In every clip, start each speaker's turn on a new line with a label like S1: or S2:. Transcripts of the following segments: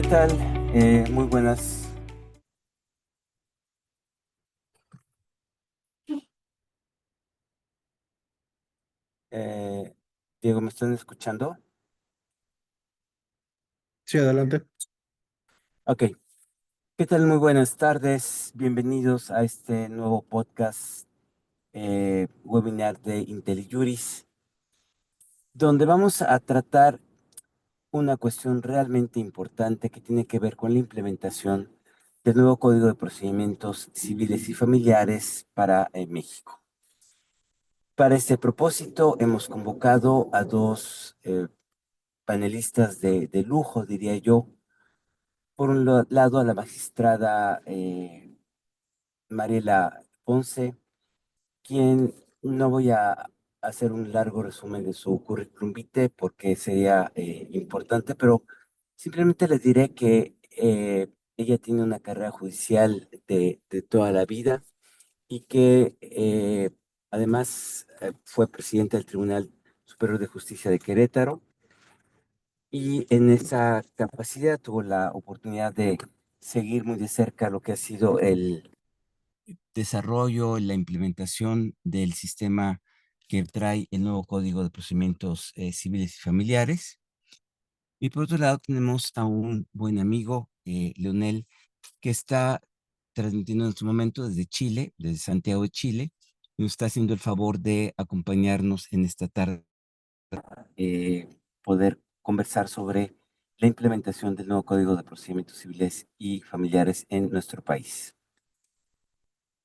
S1: ¿Qué tal? Muy buenas. eh, Diego, ¿me están escuchando?
S2: Sí, adelante.
S1: Ok. ¿Qué tal? Muy buenas tardes. Bienvenidos a este nuevo podcast, webinar de IntelliJuris, donde vamos a tratar una cuestión realmente importante que tiene que ver con la implementación del nuevo Código de Procedimientos Civiles y Familiares para México. Para este propósito, hemos convocado a dos panelistas de lujo, diría yo. Por un lado, a la magistrada Mariela Ponce, quien no voy a hacer un largo resumen de su currículum vitae porque sería importante, pero simplemente les diré que ella tiene una carrera judicial de toda la vida y que además fue presidenta del Tribunal Superior de Justicia de Querétaro, y en esa capacidad tuvo la oportunidad de seguir muy de cerca lo que ha sido el desarrollo, la implementación del sistema que trae el nuevo Código de Procedimientos Civiles y Familiares. Y por otro lado tenemos a un buen amigo, Leonel, que está transmitiendo en este momento desde Chile, desde Santiago de Chile, y nos está haciendo el favor de acompañarnos en esta tarde, poder conversar sobre la implementación del nuevo Código de Procedimientos Civiles y Familiares en nuestro país.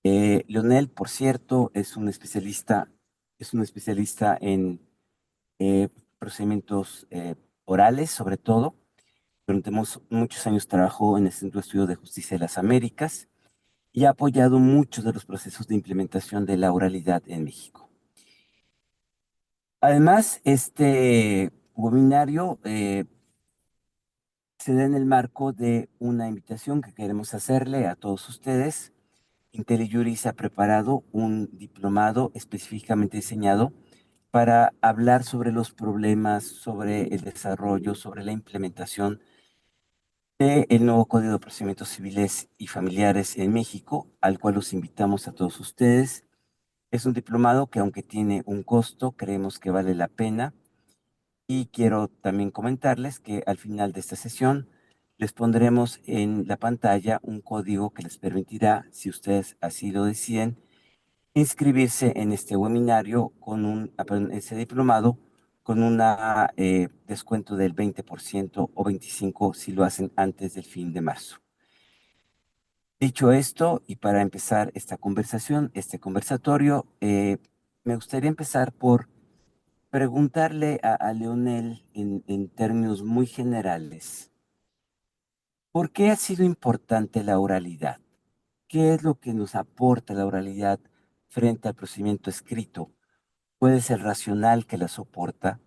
S1: Leonel, por cierto, es un especialista en eh, procedimientos orales, sobre todo. Durante muchos años trabajó en el Centro de Estudio de Justicia de las Américas y ha apoyado muchos de los procesos de implementación de la oralidad en México. Además, este webinario se da en el marco de una invitación que queremos hacerle a todos ustedes. IntelliJuris ha preparado un diplomado específicamente diseñado para hablar sobre los problemas, sobre el desarrollo, sobre la implementación del nuevo Código de Procedimientos Civiles y Familiares en México, al cual los invitamos a todos ustedes. Es un diplomado que, aunque tiene un costo, creemos que vale la pena. Y quiero también comentarles que al final de esta sesión les pondremos en la pantalla un código que les permitirá, si ustedes así lo deciden, inscribirse en este webinario perdón, ese diplomado con un descuento del 20% o 25% si lo hacen antes del fin de marzo. Dicho esto, y para empezar esta conversación, este conversatorio, me gustaría empezar por preguntarle a Leonel en términos muy generales, ¿por qué ha sido importante la oralidad? ¿Qué es lo que nos aporta la oralidad frente al procedimiento escrito? ¿Cuál es el racional que la soporta?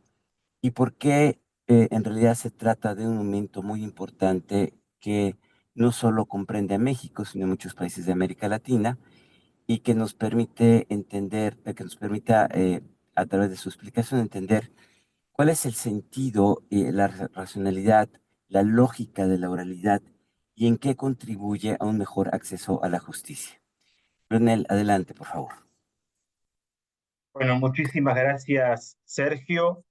S1: ¿Y por qué en realidad se trata de un momento muy importante que no solo comprende a México, sino a muchos países de América Latina, y que nos permite entender, que nos permita a través de su explicación entender cuál es el sentido, la racionalidad, la lógica de la oralidad y en qué contribuye a un mejor acceso a la justicia? Leonel, adelante, por favor.
S3: Bueno, muchísimas gracias, Sergio.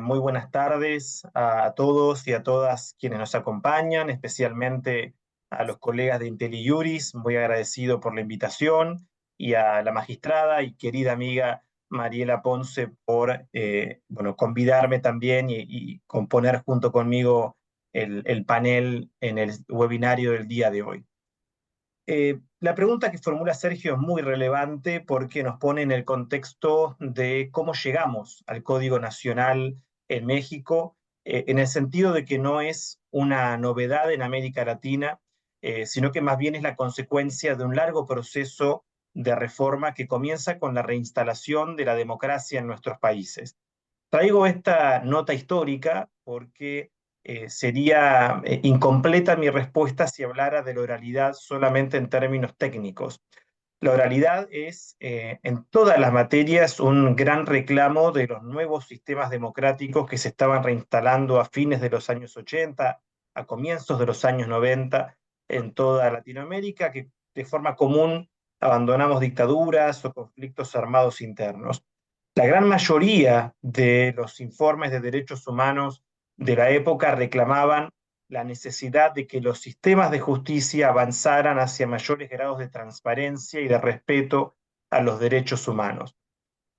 S3: Muy buenas tardes a todos y a todas quienes nos acompañan, especialmente a los colegas de IntelliJuris. Muy agradecido por la invitación y a la magistrada y querida amiga Mariela Ponce por bueno, convidarme también y componer junto conmigo el panel en el webinario del día de hoy. La pregunta que formula Sergio es muy relevante porque nos pone en el contexto de cómo llegamos al Código Nacional en México, en el sentido de que no es una novedad en América Latina, sino que más bien es la consecuencia de un largo proceso de reforma que comienza con la reinstalación de la democracia en nuestros países. Traigo esta nota histórica porque sería incompleta mi respuesta si hablara de la oralidad solamente en términos técnicos. La oralidad es, en todas las materias, un gran reclamo de los nuevos sistemas democráticos que se estaban reinstalando a fines de los años 80, a comienzos de los años 90 en toda Latinoamérica, que de forma común abandonamos dictaduras o conflictos armados internos. La gran mayoría de los informes de derechos humanos de la época reclamaban la necesidad de que los sistemas de justicia avanzaran hacia mayores grados de transparencia y de respeto a los derechos humanos.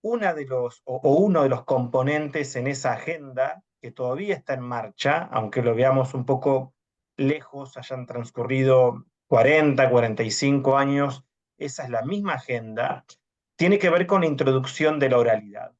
S3: Uno de los componentes en esa agenda, que todavía está en marcha, aunque lo veamos un poco lejos, hayan transcurrido 45 años, esa es la misma agenda, tiene que ver con la introducción de la oralidad.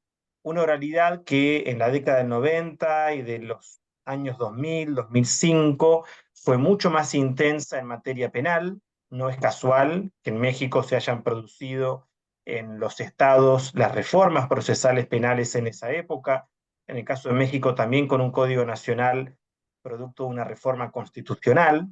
S3: Una oralidad que en la década del 90 y de los años 2000, 2005, fue mucho más intensa en materia penal. No es casual que en México se hayan producido en los estados las reformas procesales penales en esa época. En el caso de México también con un código nacional producto de una reforma constitucional.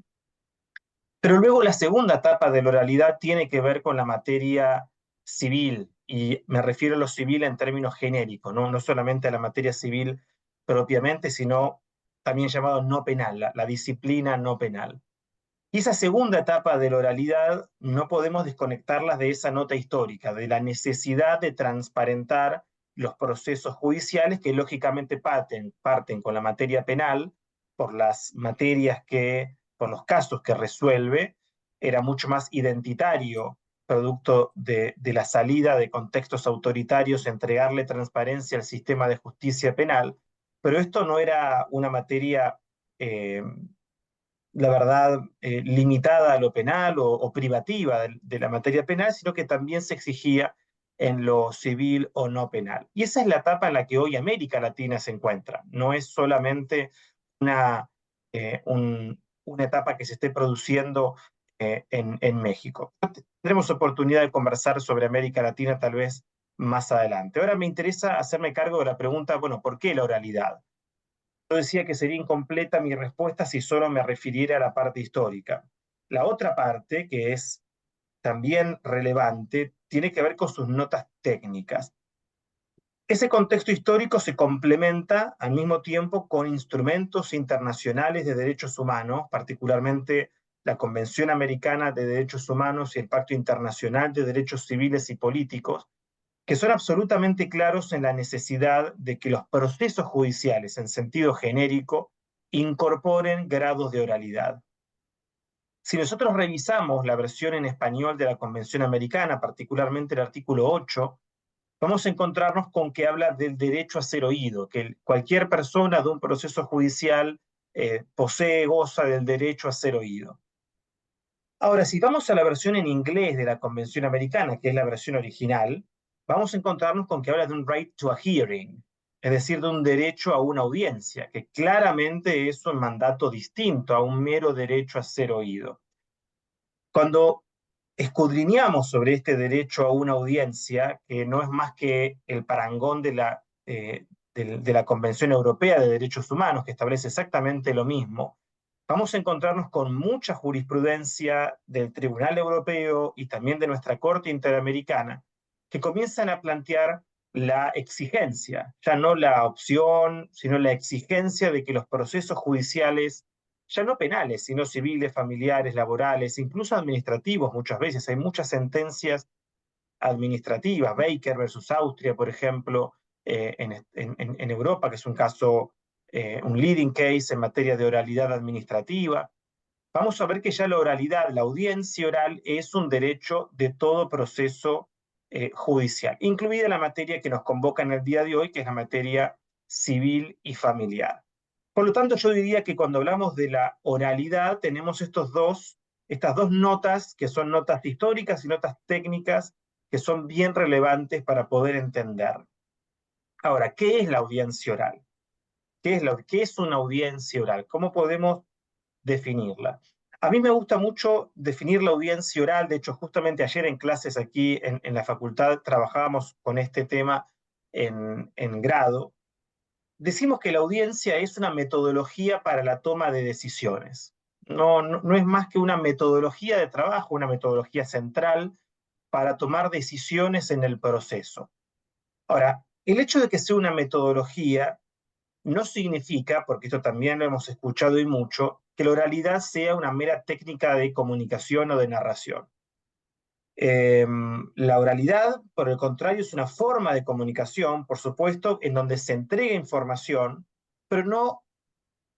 S3: Pero luego la segunda etapa de la oralidad tiene que ver con la materia civil, y me refiero a lo civil en términos genéricos, no solamente a la materia civil propiamente, sino también llamado no penal, la disciplina no penal. Y esa segunda etapa de la oralidad no podemos desconectarlas de esa nota histórica, de la necesidad de transparentar los procesos judiciales que lógicamente parten con la materia penal, por las materias por los casos que resuelve. Era mucho más identitario, producto de la salida de contextos autoritarios, entregarle transparencia al sistema de justicia penal, pero esto no era una materia la verdad, limitada a lo penal o privativa de la materia penal, sino que también se exigía en lo civil o no penal. Y esa es la etapa en la que hoy América Latina se encuentra. No es solamente una, una etapa que se esté produciendo en México. Tendremos oportunidad de conversar sobre América Latina tal vez más adelante. Ahora me interesa hacerme cargo de la pregunta, bueno, ¿por qué la oralidad? Yo decía que sería incompleta mi respuesta si solo me refiriera a la parte histórica. La otra parte, que es también relevante, tiene que ver con sus notas técnicas. Ese contexto histórico se complementa al mismo tiempo con instrumentos internacionales de derechos humanos, particularmente la Convención Americana de Derechos Humanos y el Pacto Internacional de Derechos Civiles y Políticos, que son absolutamente claros en la necesidad de que los procesos judiciales, en sentido genérico, incorporen grados de oralidad. Si nosotros revisamos la versión en español de la Convención Americana, particularmente el artículo 8, vamos a encontrarnos con que habla del derecho a ser oído, que cualquier persona de un proceso judicial posee, goza del derecho a ser oído. Ahora, si vamos a la versión en inglés de la Convención Americana, que es la versión original, vamos a encontrarnos con que habla de un right to a hearing, es decir, de un derecho a una audiencia, que claramente es un mandato distinto a un mero derecho a ser oído. Cuando escudriñamos sobre este derecho a una audiencia, que no es más que el parangón de la Convención Europea de Derechos Humanos, que establece exactamente lo mismo, vamos a encontrarnos con mucha jurisprudencia del Tribunal Europeo y también de nuestra Corte Interamericana, que comienzan a plantear la exigencia, ya no la opción, sino la exigencia de que los procesos judiciales, ya no penales, sino civiles, familiares, laborales, incluso administrativos muchas veces, hay muchas sentencias administrativas, Baker versus Austria, por ejemplo, en Europa, que es un caso, un leading case en materia de oralidad administrativa. Vamos a ver que ya la oralidad, la audiencia oral, es un derecho de todo proceso judicial, incluida la materia que nos convoca en el día de hoy, que es la materia civil y familiar. Por lo tanto, yo diría que cuando hablamos de la oralidad, tenemos estas dos notas, que son notas históricas y notas técnicas, que son bien relevantes para poder entender. Ahora, ¿qué es la audiencia oral? ¿Qué es una audiencia oral? ¿Cómo podemos definirla? A mí me gusta mucho definir la audiencia oral. De hecho, justamente ayer en clases aquí en la facultad trabajábamos con este tema en grado. Decimos que la audiencia es una metodología para la toma de decisiones. No es más que una metodología de trabajo, una metodología central para tomar decisiones en el proceso. Ahora, el hecho de que sea una metodología no significa, porque esto también lo hemos escuchado y mucho, que la oralidad sea una mera técnica de comunicación o de narración. La oralidad, por el contrario, es una forma de comunicación, por supuesto, en donde se entrega información, pero no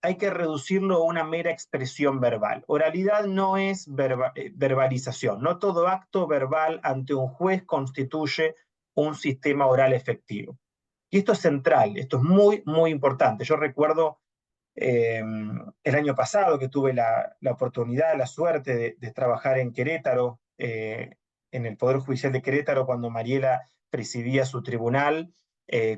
S3: hay que reducirlo a una mera expresión verbal. Oralidad no es verbalización. No todo acto verbal ante un juez constituye un sistema oral efectivo. Y esto es central, esto es muy, muy importante. Yo recuerdo el año pasado que tuve la oportunidad, la suerte de trabajar en Querétaro, en el Poder Judicial de Querétaro, cuando Mariela presidía su tribunal,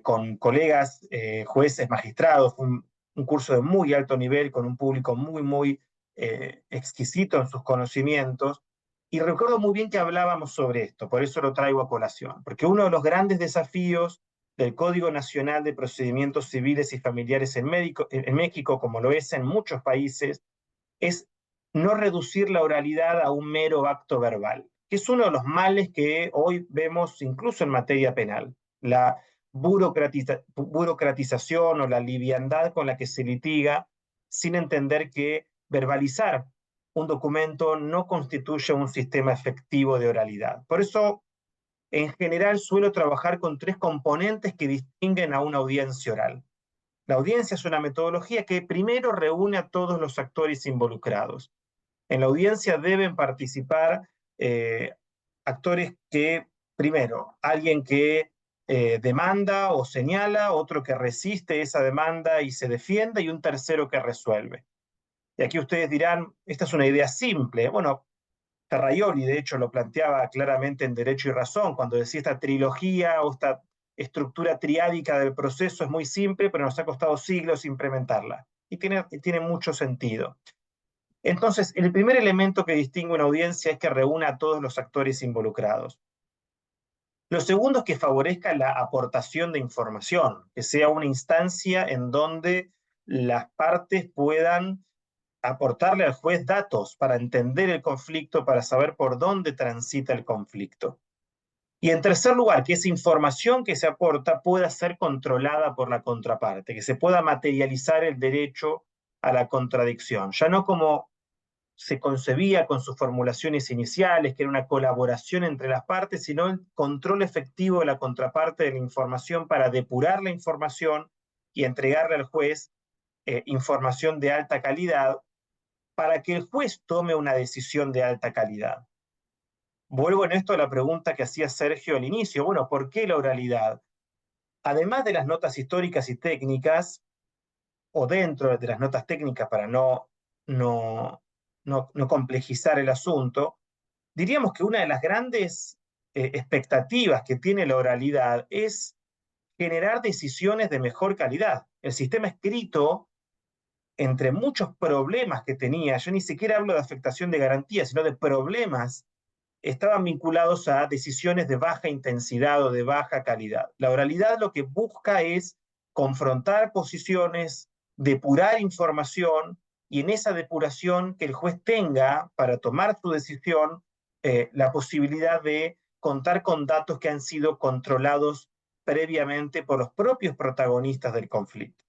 S3: con colegas, jueces, magistrados, un curso de muy alto nivel, con un público muy, muy exquisito en sus conocimientos. Y recuerdo muy bien que hablábamos sobre esto, por eso lo traigo a colación, porque uno de los grandes desafíos del Código Nacional de Procedimientos Civiles y Familiares en México, como lo es en muchos países, es no reducir la oralidad a un mero acto verbal, que es uno de los males que hoy vemos incluso en materia penal. La burocratización o la liviandad con la que se litiga sin entender que verbalizar un documento no constituye un sistema efectivo de oralidad. Por eso, en general, suelo trabajar con tres componentes que distinguen a una audiencia oral. La audiencia es una metodología que primero reúne a todos los actores involucrados. En la audiencia deben participar actores que, primero, alguien que demanda o señala, otro que resiste esa demanda y se defiende, y un tercero que resuelve. Y aquí ustedes dirán, esta es una idea simple. Bueno, Ferraioli, de hecho, lo planteaba claramente en Derecho y Razón, cuando decía esta trilogía o esta estructura triádica del proceso es muy simple, pero nos ha costado siglos implementarla. Y tiene mucho sentido. Entonces, el primer elemento que distingue una audiencia es que reúna a todos los actores involucrados. Lo segundo es que favorezca la aportación de información, que sea una instancia en donde las partes puedan aportarle al juez datos para entender el conflicto, para saber por dónde transita el conflicto. Y en tercer lugar, que esa información que se aporta pueda ser controlada por la contraparte, que se pueda materializar el derecho a la contradicción, ya no como se concebía con sus formulaciones iniciales, que era una colaboración entre las partes, sino el control efectivo de la contraparte de la información para depurar la información y entregarle al juez información de alta calidad para que el juez tome una decisión de alta calidad. Vuelvo en esto a la pregunta que hacía Sergio al inicio. Bueno, ¿por qué la oralidad? Además de las notas históricas y técnicas, o dentro de las notas técnicas para no complejizar el asunto, diríamos que una de las grandes expectativas que tiene la oralidad es generar decisiones de mejor calidad. El sistema escrito, entre muchos problemas que tenía, yo ni siquiera hablo de afectación de garantía, sino de problemas, estaban vinculados a decisiones de baja intensidad o de baja calidad. La oralidad lo que busca es confrontar posiciones, depurar información y en esa depuración que el juez tenga para tomar su decisión la posibilidad de contar con datos que han sido controlados previamente por los propios protagonistas del conflicto.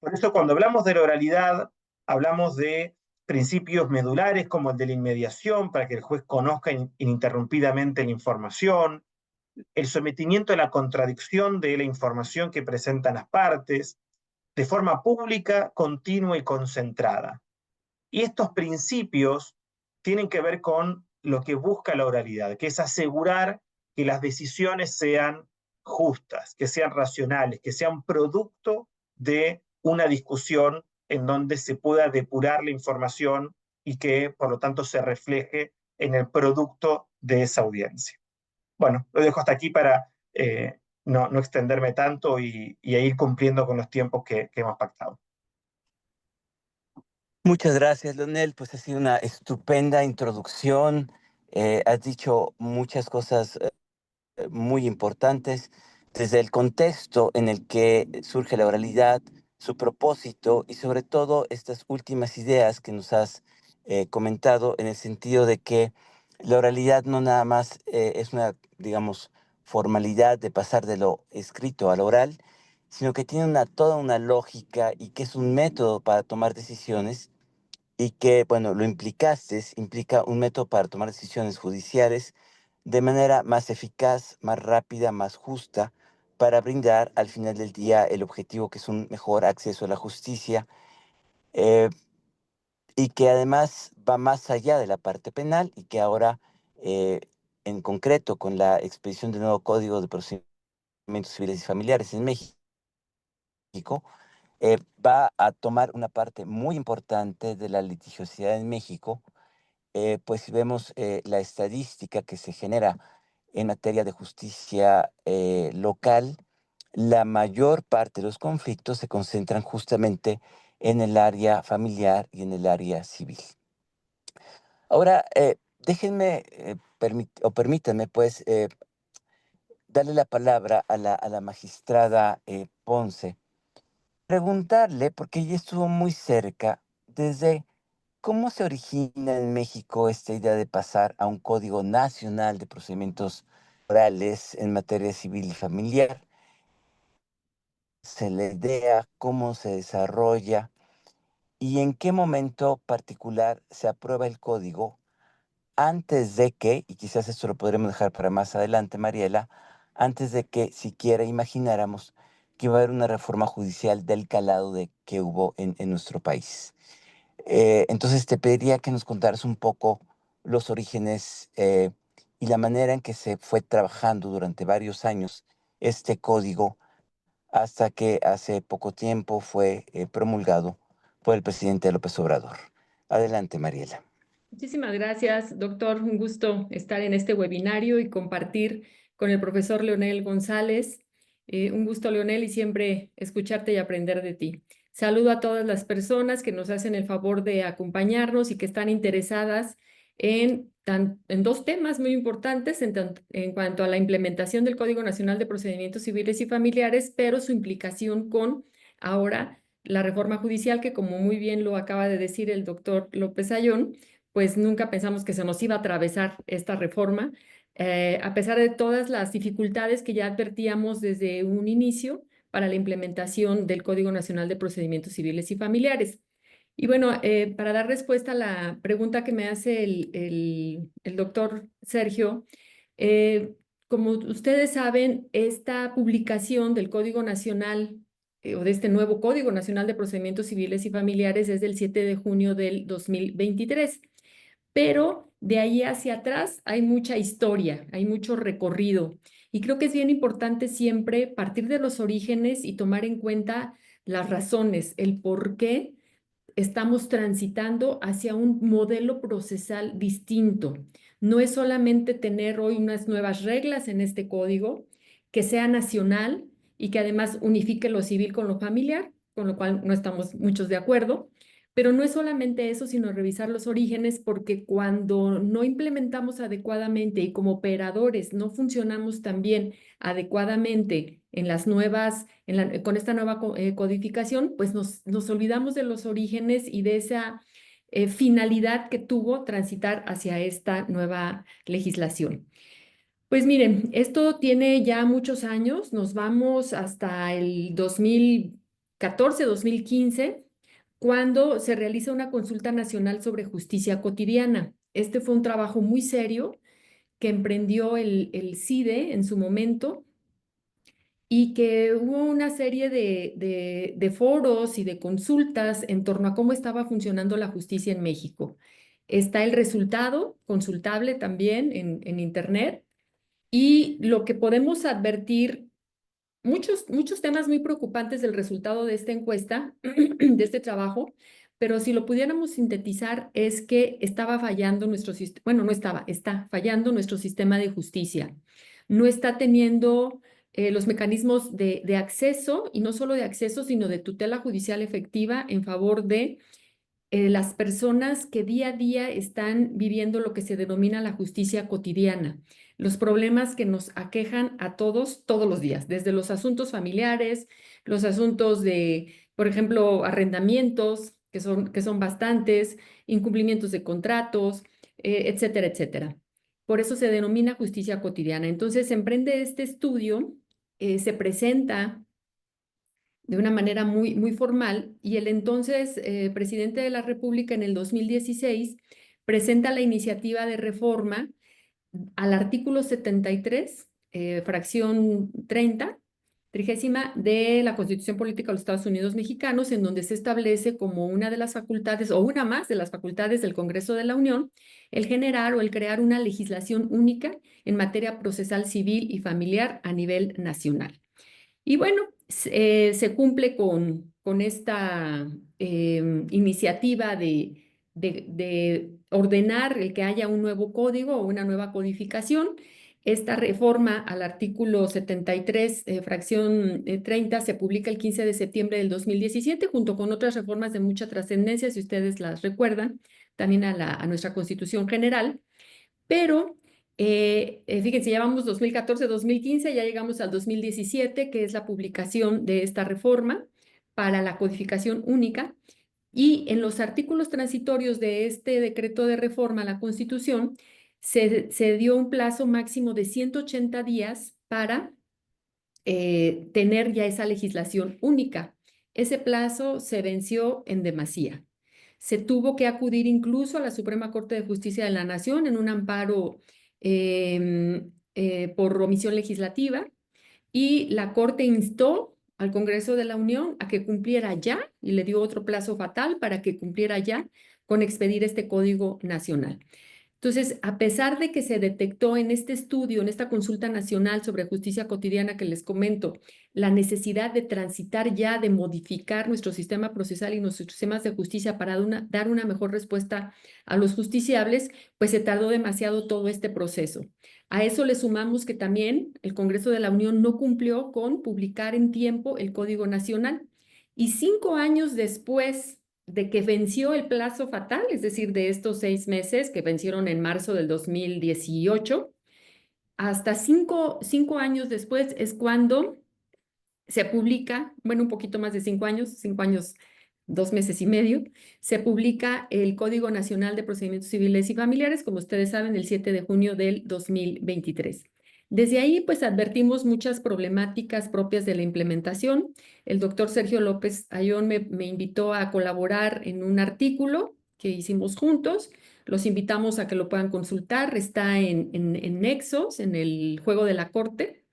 S3: Por eso cuando hablamos de la oralidad, hablamos de principios medulares como el de la inmediación, para que el juez conozca ininterrumpidamente la información, el sometimiento a la contradicción de la información que presentan las partes, de forma pública, continua y concentrada. Y estos principios tienen que ver con lo que busca la oralidad, que es asegurar que las decisiones sean justas, que sean racionales, que sean producto de una discusión en donde se pueda depurar la información y que, por lo tanto, se refleje en el producto de esa audiencia. Bueno, lo dejo hasta aquí para no extenderme tanto y ir cumpliendo con los tiempos que hemos pactado.
S1: Muchas gracias, Leonel. Pues ha sido una estupenda introducción. Has dicho muchas cosas muy importantes, desde el contexto en el que surge la oralidad, su propósito y sobre todo estas últimas ideas que nos has comentado en el sentido de que la oralidad no nada más es una, digamos, formalidad de pasar de lo escrito a lo oral, sino que tiene toda una lógica y que es un método para tomar decisiones y que, bueno, implica un método para tomar decisiones judiciales de manera más eficaz, más rápida, más justa, para brindar al final del día el objetivo que es un mejor acceso a la justicia, eh, y que además va más allá de la parte penal y que ahora, eh, en concreto, con la expedición del nuevo Código de Procedimientos Civiles y Familiares en México, va a tomar una parte muy importante de la litigiosidad en México. Pues si vemos la estadística que se genera en materia de justicia local, la mayor parte de los conflictos se concentran justamente en el área familiar y en el área civil. Ahora, déjenme permítanme pues darle la palabra a la magistrada Ponce. Preguntarle, porque ella estuvo muy cerca, desde cómo se origina en México esta idea de pasar a un Código Nacional de Procedimientos Orales en materia civil y familiar, se la idea, cómo se desarrolla y en qué momento particular se aprueba el código antes de que, y quizás esto lo podremos dejar para más adelante, Mariela, antes de que siquiera imagináramos que iba a haber una reforma judicial del calado que hubo en nuestro país. Entonces te pediría que nos contaras un poco los orígenes y la manera en que se fue trabajando durante varios años este código hasta que hace poco tiempo fue promulgado por el presidente López Obrador. Adelante, Mariela.
S2: Muchísimas gracias, doctor. Un gusto estar en este webinario y compartir con el profesor Leonel González. Un gusto, Leonel, y siempre escucharte y aprender de ti. Saludo a todas las personas que nos hacen el favor de acompañarnos y que están interesadas en dos temas muy importantes en cuanto a la implementación del Código Nacional de Procedimientos Civiles y Familiares, pero su implicación con ahora la reforma judicial, que como muy bien lo acaba de decir el doctor López Ayón, pues nunca pensamos que se nos iba a atravesar esta reforma, a pesar de todas las dificultades que ya advertíamos desde un inicio para la implementación del Código Nacional de Procedimientos Civiles y Familiares. Y bueno, para dar respuesta a la pregunta que me hace el doctor Sergio, eh, como ustedes saben, esta publicación del Código Nacional o de este nuevo Código Nacional de Procedimientos Civiles y Familiares es del 7 de junio del 2023, pero de ahí hacia atrás hay mucha historia, hay mucho recorrido. Y creo que es bien importante siempre partir de los orígenes y tomar en cuenta las razones, el por qué estamos transitando hacia un modelo procesal distinto. No es solamente tener hoy unas nuevas reglas en este código, que sea nacional y que además unifique lo civil con lo familiar, con lo cual no estamos muchos de acuerdo, pero no es solamente eso, sino revisar los orígenes, porque cuando no implementamos adecuadamente y como operadores no funcionamos también adecuadamente en las nuevas, con esta nueva codificación, pues nos olvidamos de los orígenes y de esa finalidad que tuvo transitar hacia esta nueva legislación. Pues miren, esto tiene ya muchos años, nos vamos hasta el 2014, 2015, cuando se realiza una consulta nacional sobre justicia cotidiana. Este fue un trabajo muy serio que emprendió el CIDE en su momento y que hubo una serie de foros y de consultas en torno a cómo estaba funcionando la justicia en México. Está el resultado consultable también en Internet, y lo que podemos advertir, muchos temas muy preocupantes del resultado de esta encuesta, de este trabajo, pero si lo pudiéramos sintetizar es que estaba fallando nuestro sistema, bueno, no estaba, está fallando nuestro sistema de justicia. No está teniendo los mecanismos de acceso, y no solo de acceso, sino de tutela judicial efectiva en favor de las personas que día a día están viviendo lo que se denomina la justicia cotidiana, los problemas que nos aquejan a todos los días, desde los asuntos familiares, los asuntos de, por ejemplo, arrendamientos, que son bastantes, incumplimientos de contratos, etcétera, etcétera. Por eso se denomina justicia cotidiana. Entonces, se emprende este estudio, se presenta de una manera muy formal, y el entonces presidente de la República en el 2016 presenta la iniciativa de reforma al artículo 73, fracción 30, trigésima de la Constitución Política de los Estados Unidos Mexicanos, en donde se establece como una de las facultades o una más de las facultades del Congreso de la Unión el generar o el crear una legislación única en materia procesal civil y familiar a nivel nacional. Y bueno, se cumple con esta iniciativa de ordenar el que haya un nuevo código o una nueva codificación. Esta reforma al artículo 73, fracción 30, se publica el 15 de septiembre del 2017, junto con otras reformas de mucha trascendencia, si ustedes las recuerdan, también a nuestra Constitución General. Pero fíjense, ya vamos 2014, 2015, ya llegamos al 2017, que es la publicación de esta reforma para la codificación única. Y en los artículos transitorios de este decreto de reforma a la Constitución, se dio un plazo máximo de 180 días para tener ya esa legislación única. Ese plazo se venció en demasía. Se tuvo que acudir incluso a la Suprema Corte de Justicia de la Nación en un amparo por omisión legislativa, y la Corte instó al Congreso de la Unión a que cumpliera ya, y le dio otro plazo fatal para que cumpliera ya con expedir este Código Nacional. Entonces, a pesar de que se detectó en este estudio, en esta consulta nacional sobre justicia cotidiana que les comento, la necesidad de transitar ya, de modificar nuestro sistema procesal y nuestros sistemas de justicia para dar una mejor respuesta a los justiciables, pues se tardó demasiado todo este proceso. A eso le sumamos que también el Congreso de la Unión no cumplió con publicar en tiempo el Código Nacional. Y 5 años después de que venció el plazo fatal, es decir, de estos 6 meses que vencieron en marzo del 2018, hasta 5 años después es cuando se publica, bueno, un poquito más de 5 años, 2 meses y medio, se publica el Código Nacional de Procedimientos Civiles y Familiares, como ustedes saben, el 7 de junio del 2023. Desde ahí, pues advertimos muchas problemáticas propias de la implementación. El doctor Sergio López Ayón me invitó a colaborar en un artículo que hicimos juntos. Los invitamos a que lo puedan consultar. Está en Nexos, en el Juego de la Corte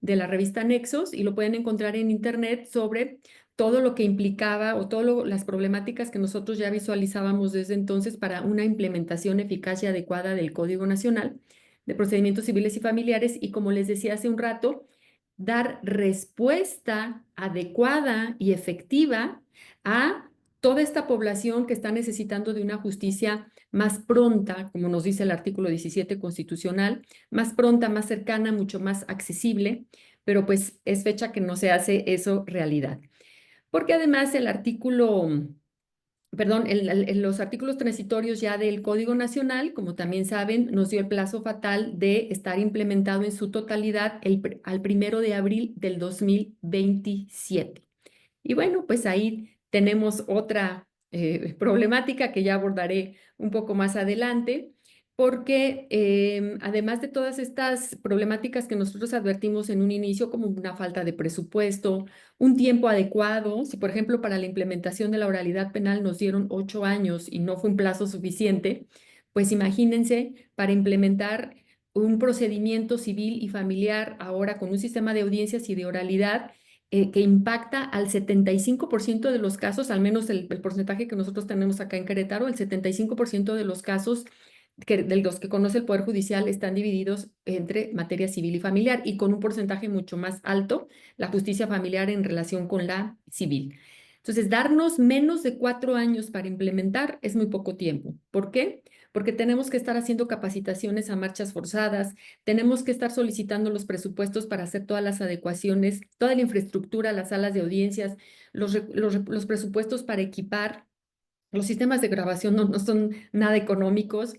S2: de la revista Nexos, y lo pueden encontrar en internet sobre todo lo que implicaba o todas las problemáticas que nosotros ya visualizábamos desde entonces para una implementación eficaz y adecuada del Código Nacional de Procedimientos Civiles y Familiares, y como les decía hace un rato, dar respuesta adecuada y efectiva a toda esta población que está necesitando de una justicia más pronta, como nos dice el artículo 17 constitucional, más pronta, más cercana, mucho más accesible, pero pues es fecha que no se hace eso realidad. Porque además el artículo, perdón, los artículos transitorios ya del Código Nacional, como también saben, nos dio el plazo fatal de estar implementado en su totalidad al 1 de abril del 2027. Y bueno, pues ahí tenemos otra problemática que ya abordaré un poco más adelante, porque además de todas estas problemáticas que nosotros advertimos en un inicio, como una falta de presupuesto, un tiempo adecuado, si por ejemplo para la implementación de la oralidad penal nos dieron 8 años y no fue un plazo suficiente, pues imagínense para implementar un procedimiento civil y familiar ahora con un sistema de audiencias y de oralidad que impacta al 75% de los casos, al menos el porcentaje que nosotros tenemos acá en Querétaro, el 75% de los casos de los que conoce el Poder Judicial están divididos entre materia civil y familiar, y con un porcentaje mucho más alto, la justicia familiar en relación con la civil. Entonces, darnos menos de 4 años para implementar es muy poco tiempo. ¿Por qué? Porque tenemos que estar haciendo capacitaciones a marchas forzadas, tenemos que estar solicitando los presupuestos para hacer todas las adecuaciones, toda la infraestructura, las salas de audiencias, los presupuestos para equipar. Los sistemas de grabación no son nada económicos,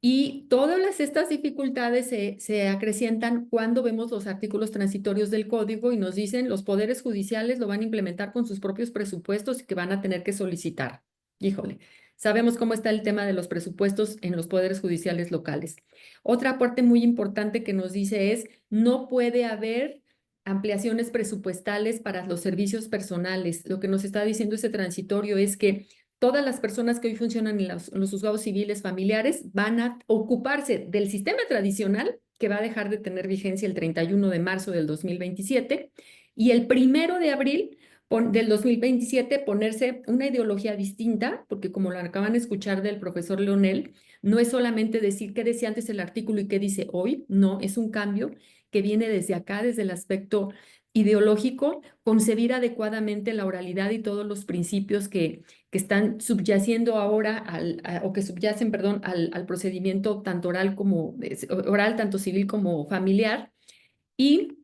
S2: y todas estas dificultades se acrecientan cuando vemos los artículos transitorios del código y nos dicen los poderes judiciales lo van a implementar con sus propios presupuestos y que van a tener que solicitar. Híjole, sabemos cómo está el tema de los presupuestos en los poderes judiciales locales. Otra parte muy importante que nos dice es no puede haber ampliaciones presupuestales para los servicios personales. Lo que nos está diciendo ese transitorio es que todas las personas que hoy funcionan en los juzgados civiles familiares van a ocuparse del sistema tradicional, que va a dejar de tener vigencia el 31 de marzo del 2027, y el 1 de abril del 2027 ponerse una ideología distinta, porque como lo acaban de escuchar del profesor Leonel, no es solamente decir qué decía antes el artículo y qué dice hoy, no, es un cambio que viene desde acá, desde el aspecto ideológico, concebir adecuadamente la oralidad y todos los principios que están subyaciendo ahora o que subyacen, perdón, al procedimiento tanto oral, tanto civil como familiar, y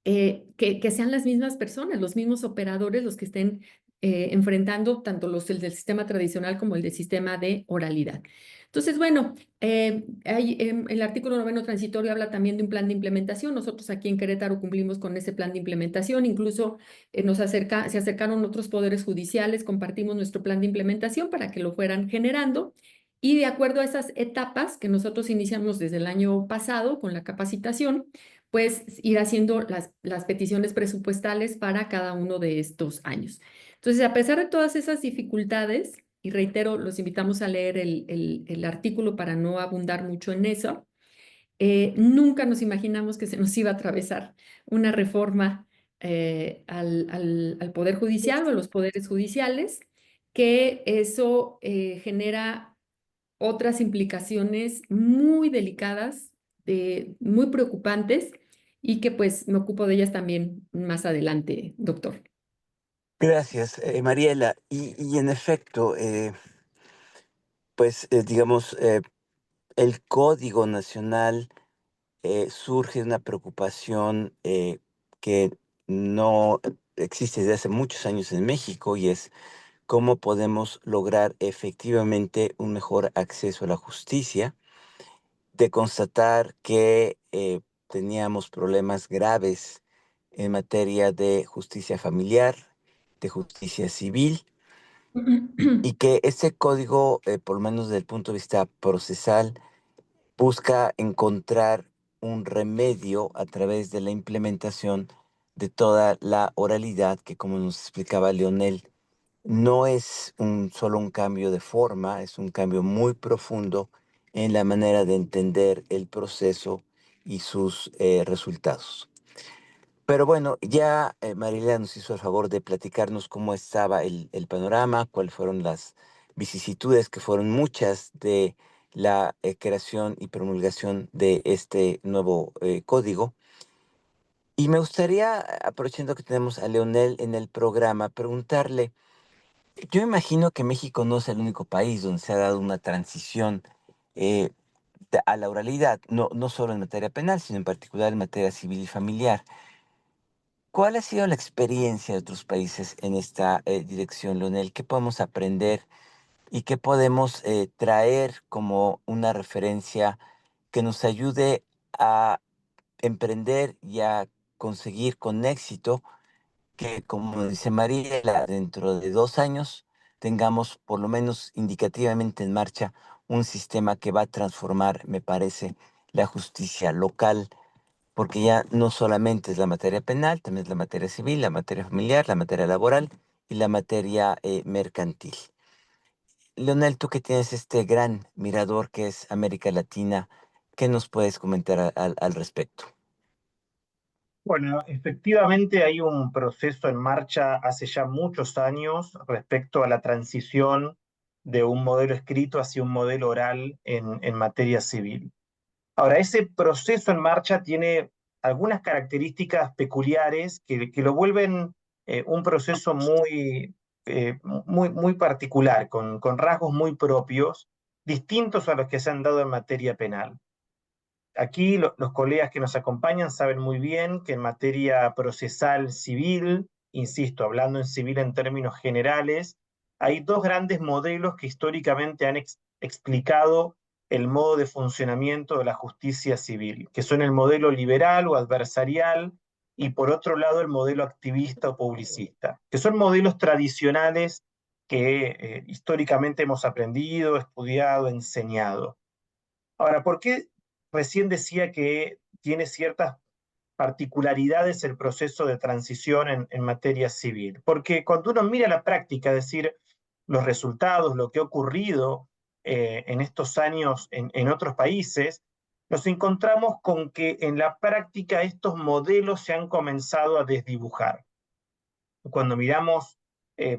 S2: que sean las mismas personas, los mismos operadores los que estén enfrentando tanto el del sistema tradicional como el del sistema de oralidad. Entonces, bueno, el artículo 9 transitorio habla también de un plan de implementación. Nosotros aquí en Querétaro cumplimos con ese plan de implementación. Incluso se acercaron otros poderes judiciales, compartimos nuestro plan de implementación para que lo fueran generando. Y de acuerdo a esas etapas que nosotros iniciamos desde el año pasado con la capacitación, pues ir haciendo las peticiones presupuestales para cada uno de estos años. Entonces, a pesar de todas esas dificultades, y reitero, los invitamos a leer el artículo para no abundar mucho en eso, nunca nos imaginamos que se nos iba a atravesar una reforma al Poder Judicial o a los poderes judiciales, que eso genera otras implicaciones muy delicadas, muy preocupantes, y que pues me ocupo de ellas también más adelante, doctor.
S1: Gracias, Mariela. Y en efecto, pues digamos, el Código Nacional surge de una preocupación que no existe desde hace muchos años en México, y es cómo podemos lograr efectivamente un mejor acceso a la justicia, de constatar que teníamos problemas graves en materia de justicia familiar, de justicia civil, y que ese código, por lo menos desde el punto de vista procesal, busca encontrar un remedio a través de la implementación de toda la oralidad que, como nos explicaba Leonel, no es solo un cambio de forma, es un cambio muy profundo en la manera de entender el proceso y sus resultados. Pero bueno, ya Mariela nos hizo el favor de platicarnos cómo estaba el panorama, cuáles fueron las vicisitudes, que fueron muchas, de la creación y promulgación de este nuevo código. Y me gustaría, aprovechando que tenemos a Leonel en el programa, preguntarle, yo imagino que México no es el único país donde se ha dado una transición eh, a la oralidad, no solo en materia penal, sino en particular en materia civil y familiar. ¿Cuál ha sido la experiencia de otros países en esta dirección, Leonel? ¿Qué podemos aprender y qué podemos traer como una referencia que nos ayude a emprender y a conseguir con éxito que, como dice Mariela, dentro de 2 años tengamos por lo menos indicativamente en marcha un sistema que va a transformar, me parece, la justicia local, porque ya no solamente es la materia penal, también es la materia civil, la materia familiar, la materia laboral y la materia mercantil. Leonel, tú que tienes este gran mirador que es América Latina, ¿qué nos puedes comentar al respecto?
S3: Bueno, efectivamente hay un proceso en marcha hace ya muchos años respecto a la transición de un modelo escrito hacia un modelo oral en materia civil. Ahora, ese proceso en marcha tiene algunas características peculiares que lo vuelven un proceso muy particular, con rasgos muy propios, distintos a los que se han dado en materia penal. Aquí los colegas que nos acompañan saben muy bien que en materia procesal civil, insisto, hablando en civil en términos generales, hay dos grandes modelos que históricamente han explicado el modo de funcionamiento de la justicia civil, que son el modelo liberal o adversarial y por otro lado el modelo activista o publicista, que son modelos tradicionales que históricamente hemos aprendido, estudiado, enseñado. Ahora, ¿por qué recién decía que tiene ciertas particularidades el proceso de transición en materia civil. Porque cuando uno mira la práctica, es decir, los resultados, lo que ha ocurrido en estos años en otros países, nos encontramos con que en la práctica estos modelos se han comenzado a desdibujar. Cuando miramos,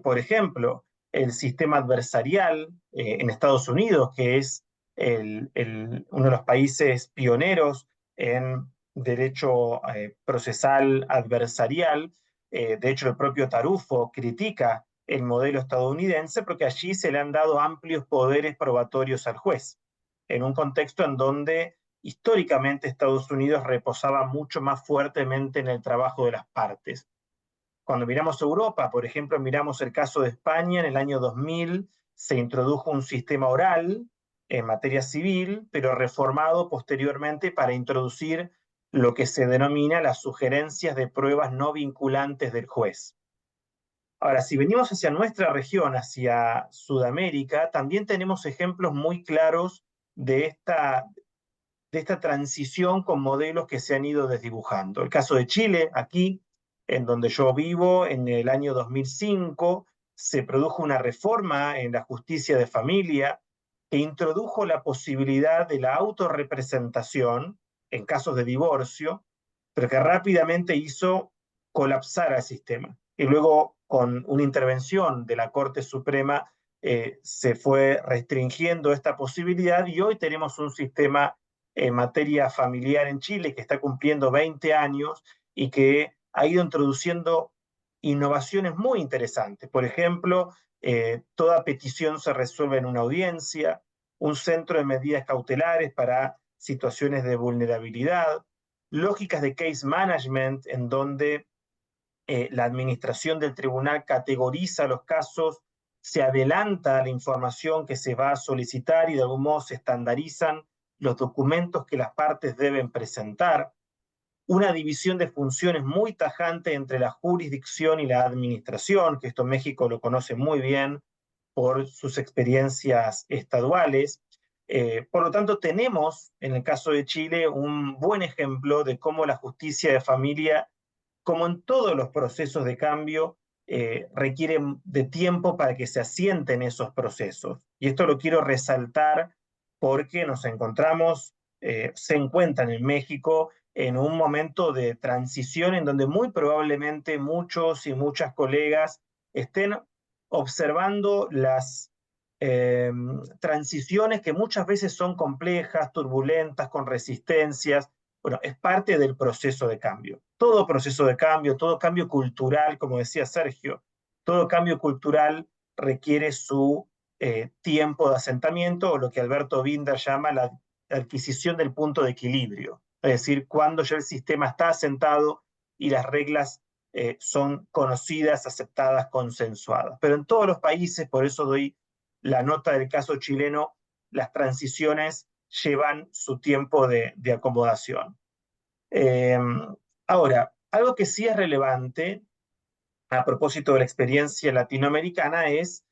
S3: por ejemplo, el sistema adversarial en Estados Unidos, que es uno de los países pioneros en derecho procesal adversarial, de hecho el propio Tarufo critica el modelo estadounidense porque allí se le han dado amplios poderes probatorios al juez, en un contexto en donde históricamente Estados Unidos reposaba mucho más fuertemente en el trabajo de las partes. Cuando miramos Europa, por ejemplo, miramos el caso de España, en el año 2000 se introdujo un sistema oral en materia civil, pero reformado posteriormente para introducir lo que se denomina las sugerencias de pruebas no vinculantes del juez. Ahora, si venimos hacia nuestra región, hacia Sudamérica, también tenemos ejemplos muy claros de esta transición con modelos que se han ido desdibujando. El caso de Chile, aquí, en donde yo vivo, en el año 2005, se produjo una reforma en la justicia de familia que introdujo la posibilidad de la autorrepresentación en casos de divorcio, pero que rápidamente hizo colapsar al sistema. Y luego, con una intervención de la Corte Suprema, se fue restringiendo esta posibilidad y hoy tenemos un sistema en materia familiar en Chile, que está cumpliendo 20 años y que ha ido introduciendo innovaciones muy interesantes. Por ejemplo, toda petición se resuelve en una audiencia, un centro de medidas cautelares para situaciones de vulnerabilidad, lógicas de case management en donde la administración del tribunal categoriza los casos, se adelanta la información que se va a solicitar y de algún modo se estandarizan los documentos que las partes deben presentar, una división de funciones muy tajante entre la jurisdicción y la administración, que esto México lo conoce muy bien por sus experiencias estaduales. Por lo tanto, tenemos en el caso de Chile un buen ejemplo de cómo la justicia de familia, como en todos los procesos de cambio, requieren de tiempo para que se asienten esos procesos. Y esto lo quiero resaltar porque nos encontramos, se encuentran en México en un momento de transición en donde muy probablemente muchos y muchas colegas estén observando las transiciones que muchas veces son complejas, turbulentas, con resistencias. Bueno, es parte del proceso de cambio. Todo proceso de cambio, todo cambio cultural, como decía Sergio, todo cambio cultural requiere su tiempo de asentamiento, o lo que Alberto Binder llama la adquisición del punto de equilibrio. Es decir, cuando ya el sistema está asentado y las reglas son conocidas, aceptadas, consensuadas. Pero en todos los países, por eso doy la nota del caso chileno, las transiciones llevan su tiempo de acomodación. Ahora, algo que sí es relevante a propósito de la experiencia latinoamericana es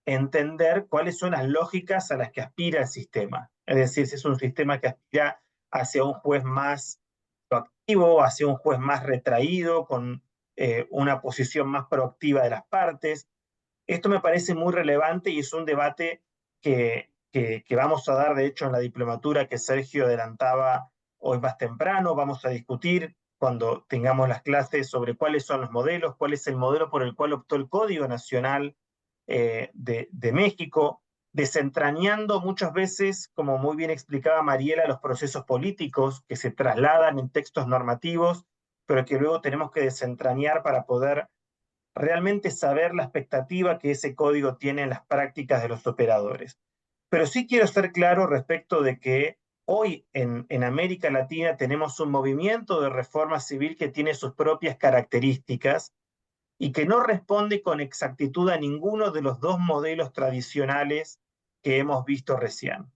S3: entender cuáles son las lógicas a las que aspira el sistema. Es decir, si es un sistema que aspira hacia un juez más proactivo, hacia un juez más retraído, con una posición más proactiva de las partes. Esto me parece muy relevante y es un debate que vamos a dar, de hecho, en la diplomatura que Sergio adelantaba hoy más temprano. Vamos a discutir cuando tengamos las clases sobre cuáles son los modelos, cuál es el modelo por el cual optó el Código Nacional de México, desentrañando muchas veces, como muy bien explicaba Mariela, los procesos políticos que se trasladan en textos normativos, pero que luego tenemos que desentrañar para poder realmente saber la expectativa que ese código tiene en las prácticas de los operadores. Pero sí quiero ser claro respecto de que hoy en América Latina tenemos un movimiento de reforma civil que tiene sus propias características y que no responde con exactitud a ninguno de los dos modelos tradicionales que hemos visto recién.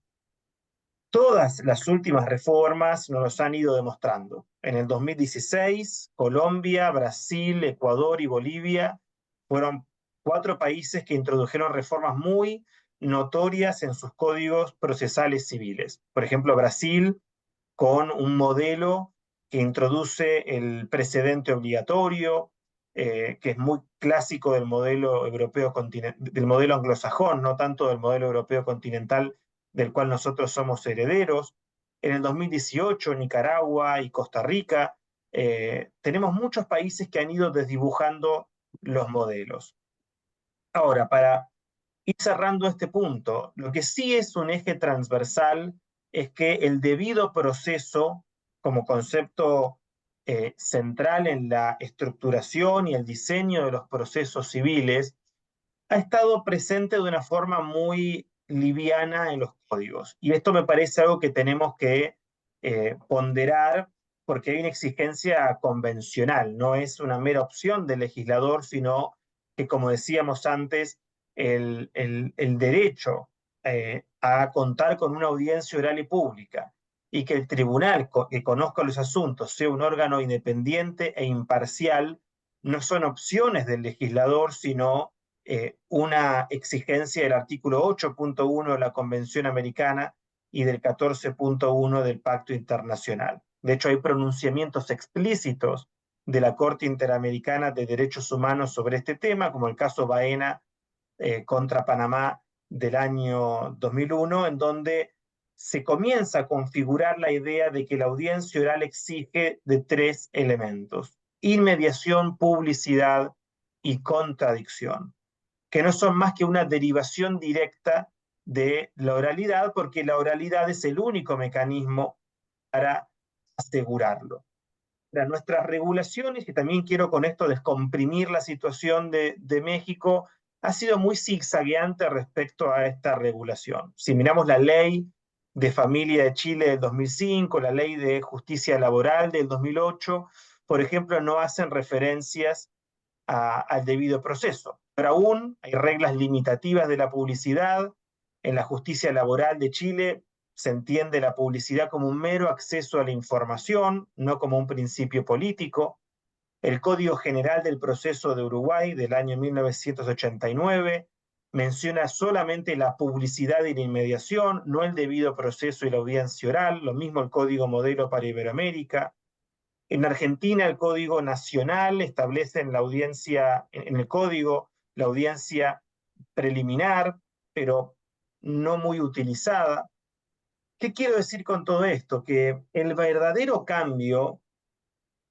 S3: Todas las últimas reformas nos los han ido demostrando. En el 2016, Colombia, Brasil, Ecuador y Bolivia fueron 4 países que introdujeron reformas muy notorias en sus códigos procesales civiles. Por ejemplo, Brasil con un modelo que introduce el precedente obligatorio, que es muy clásico del modelo europeo del modelo anglosajón, no tanto del modelo europeo continental del cual nosotros somos herederos. En el 2018, Nicaragua y Costa Rica, tenemos muchos países que han ido desdibujando los modelos. Ahora, para ir cerrando este punto, lo que sí es un eje transversal es que el debido proceso, como concepto central en la estructuración y el diseño de los procesos civiles, ha estado presente de una forma muy liviana en los códigos. Y esto me parece algo que tenemos que ponderar porque hay una exigencia convencional, no es una mera opción del legislador, sino que, como decíamos antes, el derecho a contar con una audiencia oral y pública y que el tribunal que conozca los asuntos sea un órgano independiente e imparcial, no son opciones del legislador, sino una exigencia del artículo 8.1 de la Convención Americana y del 14.1 del Pacto Internacional. De hecho, hay pronunciamientos explícitos de la Corte Interamericana de Derechos Humanos sobre este tema, como el caso Baena contra Panamá del año 2001, en donde se comienza a configurar la idea de que la audiencia oral exige de tres elementos: inmediación, publicidad y contradicción, que no son más que una derivación directa de la oralidad, porque la oralidad es el único mecanismo para asegurarlo. Nuestras regulaciones, y también quiero con esto descomprimir la situación de México, ha sido muy zigzagueante respecto a esta regulación. Si miramos la ley de familia de Chile del 2005, la ley de justicia laboral del 2008, por ejemplo, no hacen referencias al debido proceso. Pero aún hay reglas limitativas de la publicidad. En la justicia laboral de Chile se entiende la publicidad como un mero acceso a la información, no como un principio político. El Código General del Proceso de Uruguay del año 1989 menciona solamente la publicidad y la inmediación, no el debido proceso y la audiencia oral, lo mismo el Código Modelo para Iberoamérica. En Argentina, el Código Nacional establece en la audiencia, en el código, la audiencia preliminar, pero no muy utilizada. ¿Qué quiero decir con todo esto? Que el verdadero cambio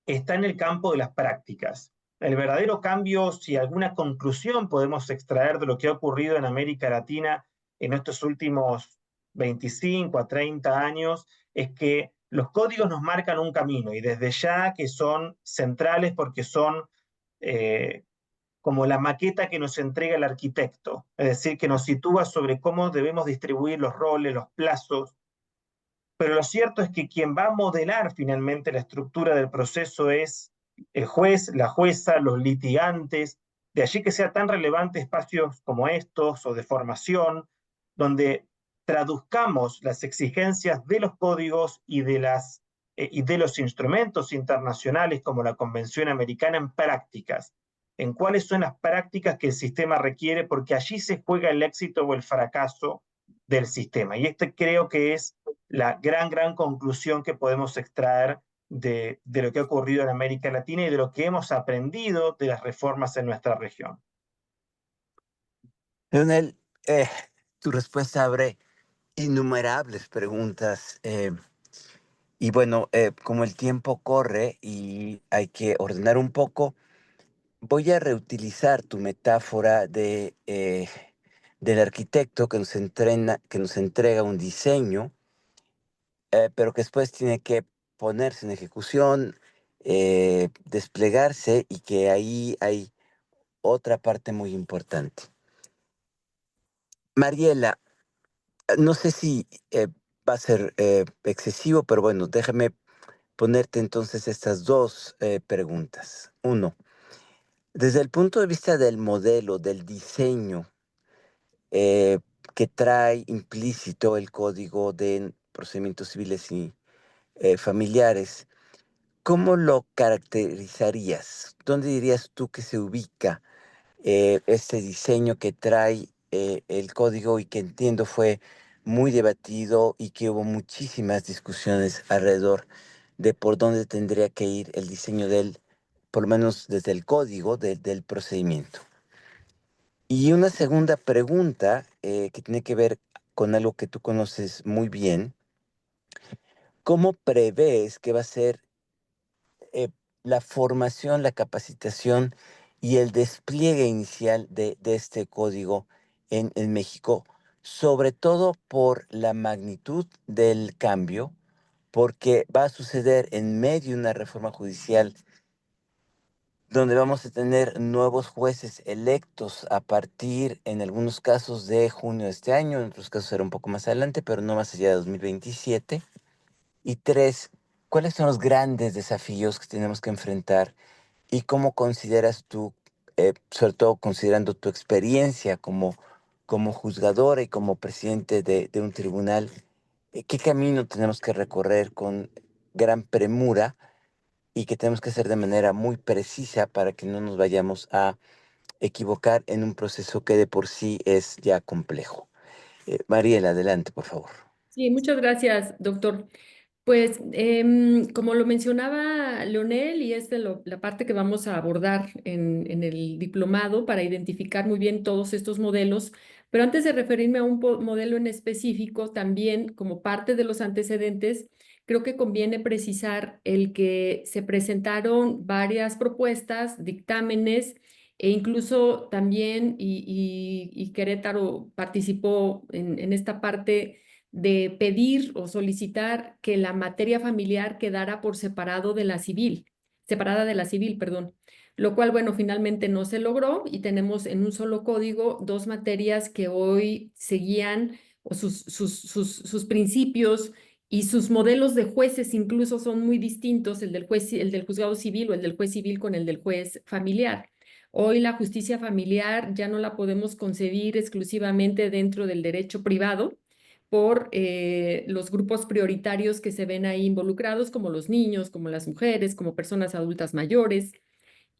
S3: está en el campo de las prácticas. El verdadero cambio, si alguna conclusión podemos extraer de lo que ha ocurrido en América Latina en estos últimos 25 a 30 años, es que los códigos nos marcan un camino y desde ya que son centrales porque son como la maqueta que nos entrega el arquitecto, es decir, que nos sitúa sobre cómo debemos distribuir los roles, los plazos, pero lo cierto es que quien va a modelar finalmente la estructura del proceso es el juez, la jueza, los litigantes, de allí que sea tan relevante espacios como estos o de formación, donde traduzcamos las exigencias de los códigos y de los instrumentos internacionales como la Convención Americana en prácticas, en cuáles son las prácticas que el sistema requiere, porque allí se juega el éxito o el fracaso del sistema. Y este creo que es la gran conclusión que podemos extraer de lo que ha ocurrido en América Latina y de lo que hemos aprendido de las reformas en nuestra región.
S1: Leonel, tu respuesta abre innumerables preguntas. Y bueno, como el tiempo corre y hay que ordenar un poco, voy a reutilizar tu metáfora del arquitecto que que nos entrega un diseño, pero que después tiene que ponerse en ejecución, desplegarse y que ahí hay otra parte muy importante. Mariela, no sé si va a ser excesivo, pero bueno, déjame ponerte entonces estas dos preguntas. Uno, desde el punto de vista del modelo, del diseño eh, que trae implícito el Código de Procedimientos Civiles y Familiares, ¿cómo lo caracterizarías? ¿Dónde dirías tú que se ubica este diseño que trae el código y que entiendo fue muy debatido y que hubo muchísimas discusiones alrededor de por dónde tendría que ir el diseño del, por lo menos desde el código del procedimiento. Y una segunda pregunta que tiene que ver con algo que tú conoces muy bien. ¿Cómo prevés que va a ser eh, la formación, la capacitación y el despliegue inicial de este código en México? Sobre todo por la magnitud del cambio, porque va a suceder en medio de una reforma judicial donde vamos a tener nuevos jueces electos a partir, en algunos casos, de junio de este año, en otros casos será un poco más adelante, pero no más allá de 2027. Y tres, ¿cuáles son los grandes desafíos que tenemos que enfrentar y cómo consideras tú, sobre todo considerando tu experiencia como juzgadora y como presidente de un tribunal, qué camino tenemos que recorrer con gran premura y que tenemos que hacer de manera muy precisa para que no nos vayamos a equivocar en un proceso que de por sí es ya complejo? Mariela, adelante, por favor.
S2: Sí, muchas gracias, doctor. Pues como lo mencionaba Leonel, y es de la parte que vamos a abordar en el diplomado para identificar muy bien todos estos modelos, pero antes de referirme a un modelo en específico, también como parte de los antecedentes, creo que conviene precisar el que se presentaron varias propuestas, dictámenes, e incluso también, y Querétaro participó en esta parte de pedir o solicitar que la materia familiar quedara por separado de la civil, separada de la civil, perdón. Lo cual, bueno, finalmente no se logró y tenemos en un solo código dos materias que hoy seguían o sus principios y sus modelos de jueces incluso son muy distintos, el del juez, el del juzgado civil o el del juez civil con el del juez familiar. Hoy la justicia familiar ya no la podemos concebir exclusivamente dentro del derecho privado, por los grupos prioritarios que se ven ahí involucrados, como los niños, como las mujeres, como personas adultas mayores.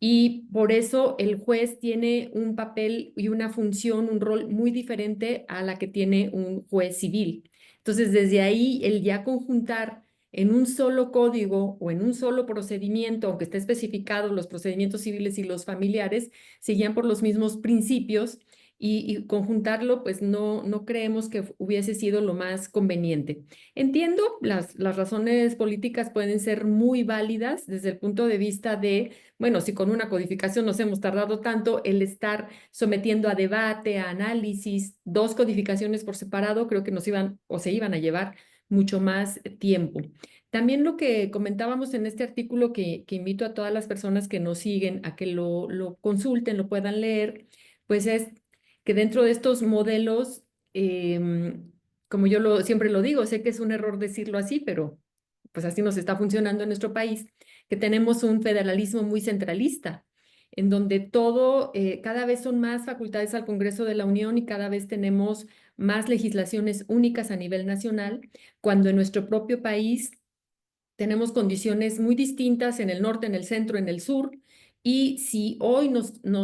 S2: Y por eso el juez tiene un papel y una función, un rol muy diferente a la que tiene un juez civil. Entonces, desde ahí, el ya conjuntar en un solo código o en un solo procedimiento, aunque esté especificado los procedimientos civiles y los familiares, seguían por los mismos principios y conjuntarlo, pues no creemos que hubiese sido lo más conveniente. Entiendo, las razones políticas pueden ser muy válidas desde el punto de vista de, bueno, si con una codificación nos hemos tardado tanto, el estar sometiendo a debate, a análisis, dos codificaciones por separado, creo que nos iban o se iban a llevar mucho más tiempo. También lo que comentábamos en este artículo que invito a todas las personas que nos siguen a que lo consulten, lo puedan leer, pues es que dentro de estos modelos, como yo siempre lo digo, sé que es un error decirlo así, pero pues así nos está funcionando en nuestro país, que tenemos un federalismo muy centralista, en donde todo, cada vez son más facultades al Congreso de la Unión y cada vez tenemos más legislaciones únicas a nivel nacional, cuando en nuestro propio país tenemos condiciones muy distintas en el norte, en el centro, en el sur, y si hoy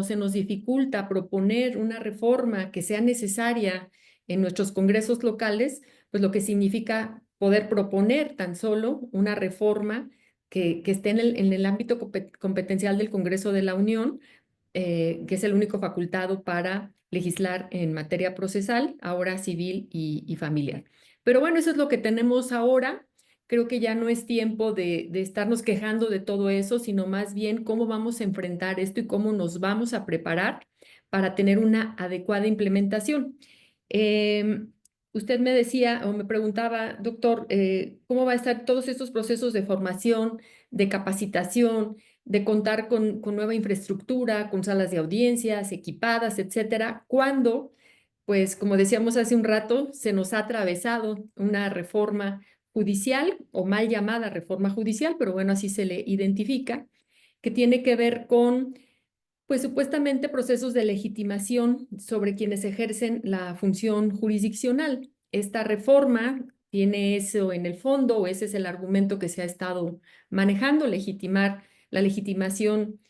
S2: se nos dificulta proponer una reforma que sea necesaria en nuestros congresos locales, pues lo que significa poder proponer tan solo una reforma que esté en el ámbito competencial del Congreso de la Unión, que es el único facultado para legislar en materia procesal, ahora civil y familiar. Pero bueno, eso es lo que tenemos ahora. Creo que ya no es tiempo de estarnos quejando de todo eso, sino más bien cómo vamos a enfrentar esto y cómo nos vamos a preparar para tener una adecuada implementación. Usted me decía o me preguntaba, doctor, ¿cómo va a estar todos estos procesos de formación, de capacitación, de contar con nueva infraestructura, con salas de audiencias equipadas, etcétera, cuando, pues, como decíamos hace un rato, se nos ha atravesado una reforma judicial o mal llamada reforma judicial, pero bueno, así se le identifica, que tiene que ver con, pues supuestamente procesos de legitimación sobre quienes ejercen la función jurisdiccional. Esta reforma tiene eso en el fondo, o ese es el argumento que se ha estado manejando, legitimar la legitimación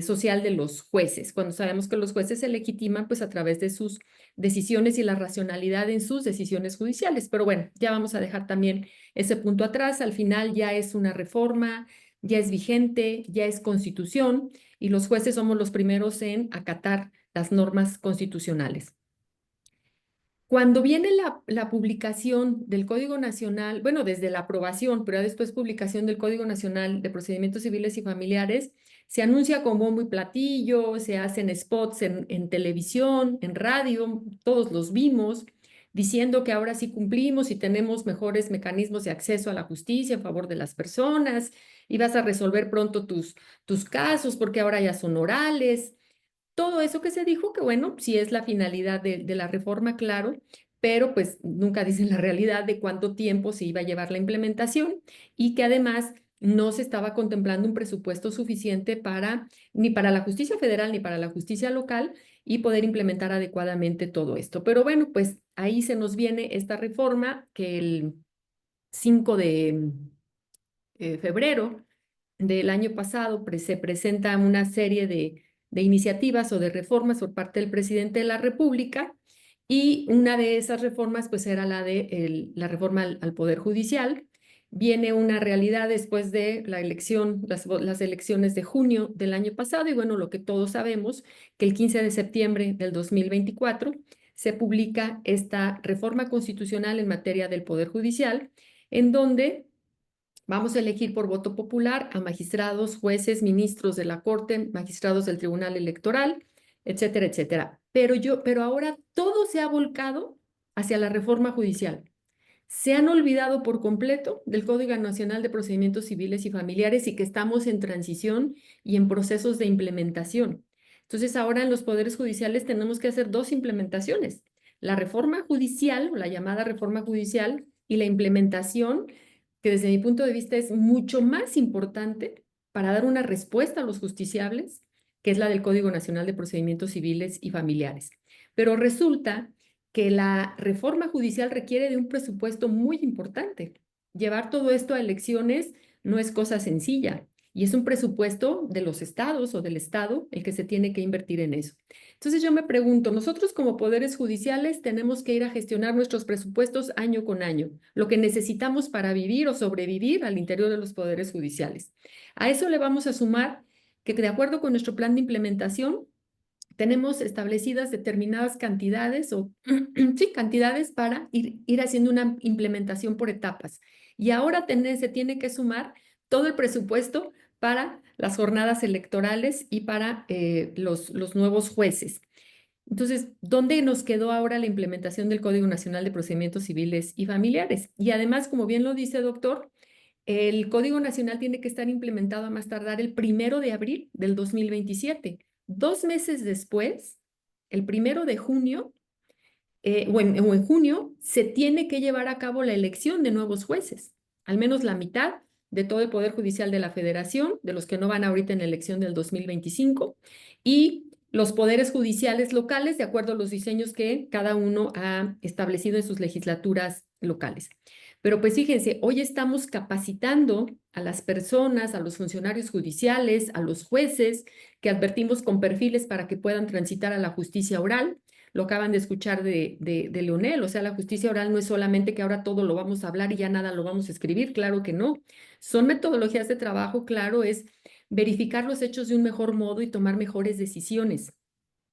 S2: social de los jueces, cuando sabemos que los jueces se legitiman pues a través de sus decisiones y la racionalidad en sus decisiones judiciales. Pero bueno, ya vamos a dejar también ese punto atrás. Al final ya es una reforma, ya es vigente, ya es constitución y los jueces somos los primeros en acatar las normas constitucionales. Cuando viene la publicación del Código Nacional, bueno, desde la aprobación, pero ya después publicación del Código Nacional de Procedimientos Civiles y Familiares, se anuncia con bombo y platillo, se hacen spots en televisión, en radio, todos los vimos, diciendo que ahora sí cumplimos y tenemos mejores mecanismos de acceso a la justicia en favor de las personas y vas a resolver pronto tus casos porque ahora ya son orales. Todo eso que se dijo, que bueno, sí es la finalidad de la reforma, claro, pero pues nunca dicen la realidad de cuánto tiempo se iba a llevar la implementación y que además no se estaba contemplando un presupuesto suficiente para ni para la justicia federal ni para la justicia local y poder implementar adecuadamente todo esto. Pero bueno, pues ahí se nos viene esta reforma que el 5 de febrero del año pasado se presenta una serie de iniciativas o de reformas por parte del presidente de la República y una de esas reformas pues era la de la reforma al Poder Judicial. Viene una realidad después de la elección, las elecciones de junio del año pasado y bueno, lo que todos sabemos, que el 15 de septiembre del 2024 se publica esta reforma constitucional en materia del Poder Judicial, en donde vamos a elegir por voto popular a magistrados, jueces, ministros de la Corte, magistrados del Tribunal Electoral, etcétera, etcétera. Pero ahora todo se ha volcado hacia la reforma judicial. Se han olvidado por completo del Código Nacional de Procedimientos Civiles y Familiares y que estamos en transición y en procesos de implementación. Entonces, ahora en los poderes judiciales tenemos que hacer dos implementaciones: la reforma judicial, o la llamada reforma judicial, y la implementación, que desde mi punto de vista es mucho más importante para dar una respuesta a los justiciables, que es la del Código Nacional de Procedimientos Civiles y Familiares. Pero resulta que la reforma judicial requiere de un presupuesto muy importante. Llevar todo esto a elecciones no es cosa sencilla y es un presupuesto de los estados o del estado el que se tiene que invertir en eso. Entonces yo me pregunto, nosotros como poderes judiciales tenemos que ir a gestionar nuestros presupuestos año con año, lo que necesitamos para vivir o sobrevivir al interior de los poderes judiciales. A eso le vamos a sumar que de acuerdo con nuestro plan de implementación, tenemos establecidas determinadas cantidades o sí, cantidades para ir haciendo una implementación por etapas. Y ahora se tiene que sumar todo el presupuesto para las jornadas electorales y para los nuevos jueces. Entonces, ¿dónde nos quedó ahora la implementación del Código Nacional de Procedimientos Civiles y Familiares? Y además, como bien lo dice, doctor, el Código Nacional tiene que estar implementado a más tardar el 1 de abril del 2027. 2 meses después, el 1 de junio, o en junio, se tiene que llevar a cabo la elección de nuevos jueces. Al menos la mitad de todo el Poder Judicial de la Federación, de los que no van ahorita en la elección del 2025, y los poderes judiciales locales, de acuerdo a los diseños que cada uno ha establecido en sus legislaturas locales. Pero pues fíjense, hoy estamos capacitando a las personas, a los funcionarios judiciales, a los jueces, que advertimos con perfiles para que puedan transitar a la justicia oral. Lo acaban de escuchar de Leonel, o sea, la justicia oral no es solamente que ahora todo lo vamos a hablar y ya nada lo vamos a escribir, claro que no. Son metodologías de trabajo, claro, es verificar los hechos de un mejor modo y tomar mejores decisiones.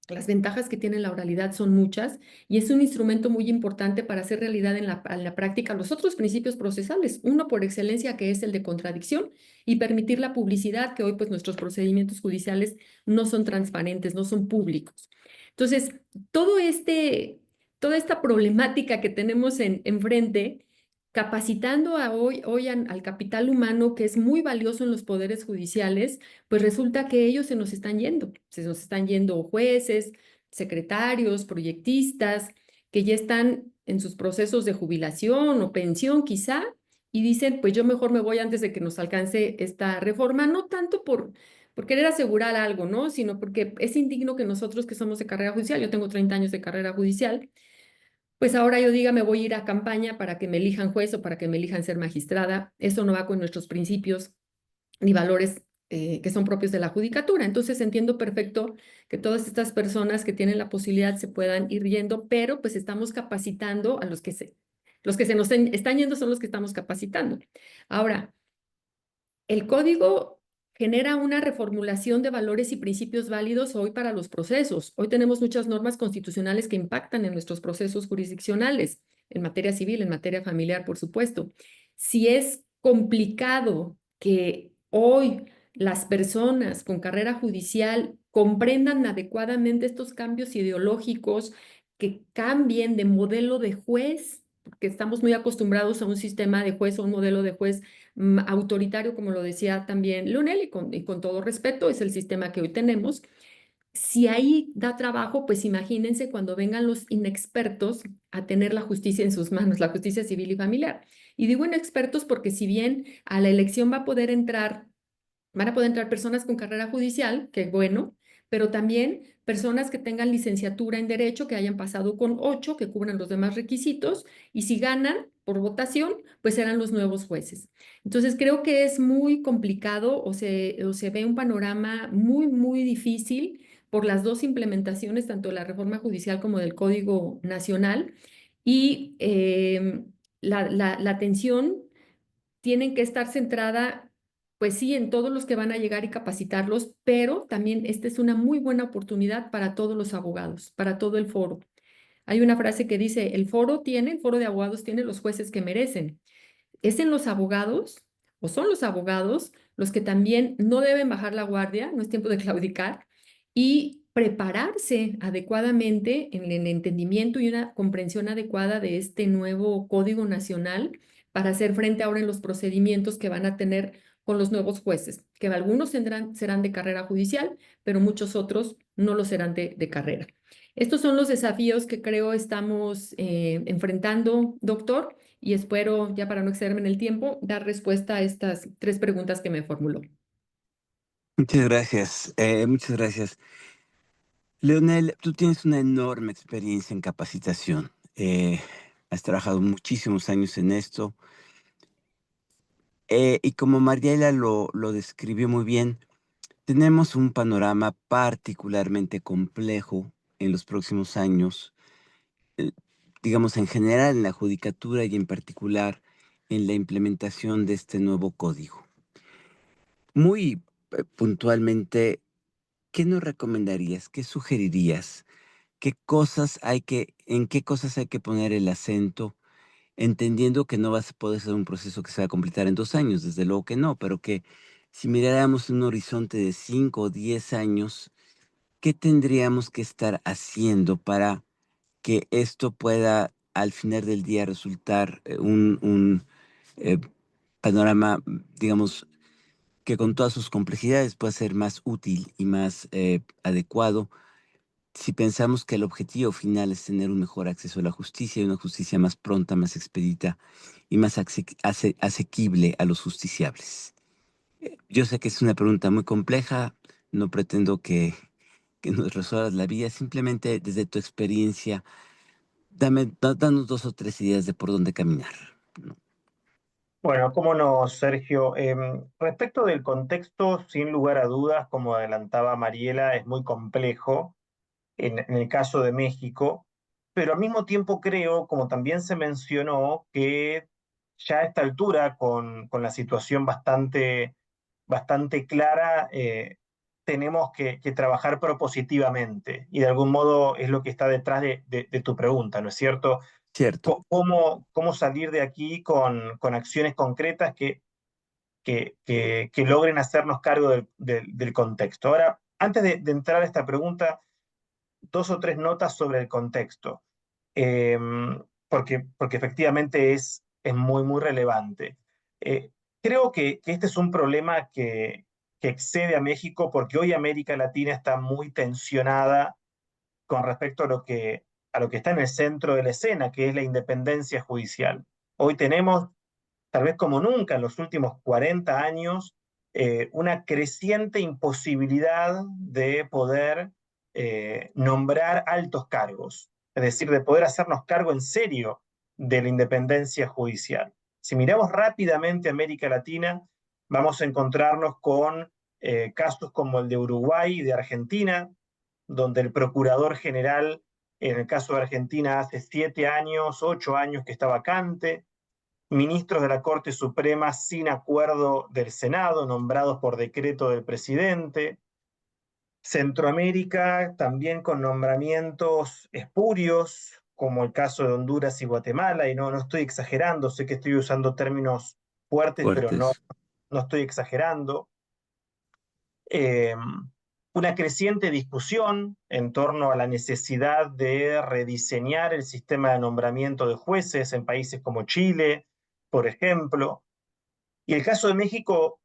S2: Las ventajas que tiene la oralidad son muchas y es un instrumento muy importante para hacer realidad en la práctica los otros principios procesales. Uno por excelencia, que es el de contradicción, y permitir la publicidad, que hoy pues nuestros procedimientos judiciales no son transparentes, no son públicos. Entonces, toda esta problemática que tenemos enfrente, capacitando hoy al capital humano, que es muy valioso en los poderes judiciales, pues resulta que ellos se nos están yendo. Se nos están yendo jueces, secretarios, proyectistas, que ya están en sus procesos de jubilación o pensión quizá, y dicen, pues yo mejor me voy antes de que nos alcance esta reforma, no tanto por querer asegurar algo, ¿no? Sino porque es indigno que nosotros que somos de carrera judicial, yo tengo 30 años de carrera judicial, pues ahora yo diga, me voy a ir a campaña para que me elijan juez o para que me elijan ser magistrada. Eso no va con nuestros principios ni valores que son propios de la judicatura. Entonces entiendo perfecto que todas estas personas que tienen la posibilidad se puedan ir yendo, pero pues estamos capacitando a los que se nos están yendo son los que estamos capacitando. Ahora, el código genera una reformulación de valores y principios válidos hoy para los procesos. Hoy tenemos muchas normas constitucionales que impactan en nuestros procesos jurisdiccionales, en materia civil, en materia familiar, por supuesto. Si es complicado que hoy las personas con carrera judicial comprendan adecuadamente estos cambios ideológicos, que cambien de modelo de juez, porque estamos muy acostumbrados a un sistema de juez o un modelo de juez autoritario, como lo decía también Leonel, y con todo respeto, es el sistema que hoy tenemos. Si ahí da trabajo, pues imagínense cuando vengan los inexpertos a tener la justicia en sus manos, la justicia civil y familiar. Y digo inexpertos porque si bien a la elección van a poder entrar personas con carrera judicial, que bueno, pero también personas que tengan licenciatura en Derecho, que hayan pasado con 8, que cubran los demás requisitos, y si ganan por votación, pues serán los nuevos jueces. Entonces creo que es muy complicado o se ve un panorama muy, muy difícil por las dos implementaciones, tanto de la reforma judicial como del Código Nacional, y la atención tienen que estar centrada, pues sí, en todos los que van a llegar y capacitarlos, pero también esta es una muy buena oportunidad para todos los abogados, para todo el foro. Hay una frase que dice, el foro de abogados tiene los jueces que merecen. Es en los abogados, o son los abogados, los que también no deben bajar la guardia, no es tiempo de claudicar, y prepararse adecuadamente en el entendimiento y una comprensión adecuada de este nuevo Código Nacional para hacer frente ahora en los procedimientos que van a tener con los nuevos jueces, que algunos serán de carrera judicial, pero muchos otros no lo serán de carrera. Estos son los desafíos que creo estamos enfrentando, doctor, y espero, ya para no excederme en el tiempo, dar respuesta a estas 3 preguntas que me formuló.
S1: Muchas gracias, muchas gracias. Leonel, tú tienes una enorme experiencia en capacitación. Has trabajado muchísimos años en esto. Y como Mariela lo describió muy bien, tenemos un panorama particularmente complejo en los próximos años, eh, digamos en general en la judicatura y en particular en la implementación de este nuevo código. Muy puntualmente, ¿qué nos recomendarías? ¿Qué sugerirías? ¿En qué cosas hay que poner el acento? Entendiendo que no va a poder ser un proceso que se va a completar en 2 años, desde luego que no, pero que si miráramos un horizonte de 5 o 10 años, ¿qué tendríamos que estar haciendo para que esto pueda al final del día resultar un eh, panorama, digamos, que con todas sus complejidades pueda ser más útil y más adecuado si pensamos que el objetivo final es tener un mejor acceso a la justicia y una justicia más pronta, más expedita y más asequible a los justiciables? Yo sé que es una pregunta muy compleja, no pretendo que nos resuelvas la vida, simplemente desde tu experiencia, danos 2 o 3 ideas de por dónde caminar, ¿no?
S3: Bueno, cómo no, Sergio. Respecto del contexto, sin lugar a dudas, como adelantaba Mariela, es muy complejo en el caso de México, pero al mismo tiempo creo, como también se mencionó, que ya a esta altura, con la situación bastante clara, tenemos que trabajar propositivamente, y de algún modo es lo que está detrás de tu pregunta, ¿no es cierto?
S1: Cierto,
S3: ¿Cómo salir de aquí con acciones concretas que logren hacernos cargo del contexto? Ahora, antes de entrar a esta pregunta, 2 o 3 notas sobre el contexto, eh, porque efectivamente es muy, muy relevante. Creo que este es un problema que excede a México, porque hoy América Latina está muy tensionada con respecto a lo que está en el centro de la escena, que es la independencia judicial. Hoy tenemos, tal vez como nunca en los últimos 40 años, una creciente imposibilidad de poder nombrar altos cargos, es decir, de poder hacernos cargo en serio de la independencia judicial. Si miramos rápidamente América Latina, vamos a encontrarnos con casos como el de Uruguay y de Argentina, donde el procurador general, en el caso de Argentina, hace 7 años, 8 años que está vacante, ministros de la Corte Suprema sin acuerdo del Senado, nombrados por decreto del presidente. Centroamérica también con nombramientos espurios, como el caso de Honduras y Guatemala, y no estoy exagerando, sé que estoy usando términos fuertes, pero no
S1: Fuertes.
S3: estoy exagerando. Eh, una creciente discusión en torno a la necesidad de rediseñar el sistema de nombramiento de jueces en países como Chile, por ejemplo. Y el caso de México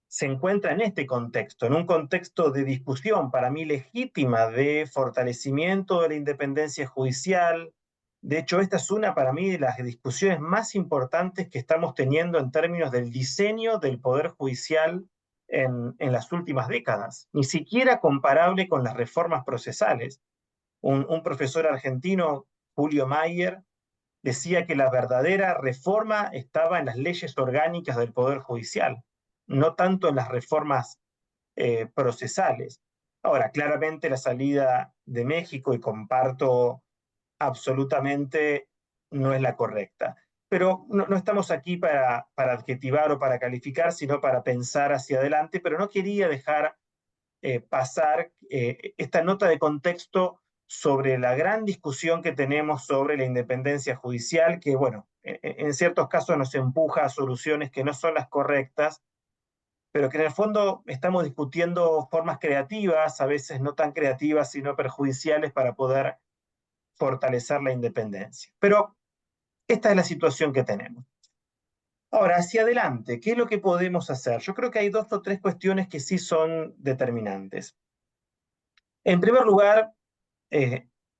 S3: se encuentra en este contexto, en un contexto de discusión para mí legítima de fortalecimiento de la independencia judicial. De hecho, esta es una para mí de las discusiones más importantes que estamos teniendo en términos del diseño del poder judicial en las últimas décadas, ni siquiera comparable con las reformas procesales. Un profesor argentino, Julio Mayer, decía que la verdadera reforma estaba en las leyes orgánicas del Poder Judicial, no tanto en las reformas procesales. Ahora, claramente la salida de México, y comparto absolutamente, no es la correcta. Pero no estamos aquí para adjetivar o para calificar, sino para pensar hacia adelante, pero no quería dejar pasar esta nota de contexto sobre la gran discusión que tenemos sobre la independencia judicial, que, bueno, en ciertos casos nos empuja a soluciones que no son las correctas, pero que en el fondo estamos discutiendo formas creativas, a veces no tan creativas, sino perjudiciales para poder fortalecer la independencia. Pero esta es la situación que tenemos. Ahora, hacia adelante, ¿qué es lo que podemos hacer? Yo creo que hay 2 o 3 cuestiones que sí son determinantes. En primer lugar,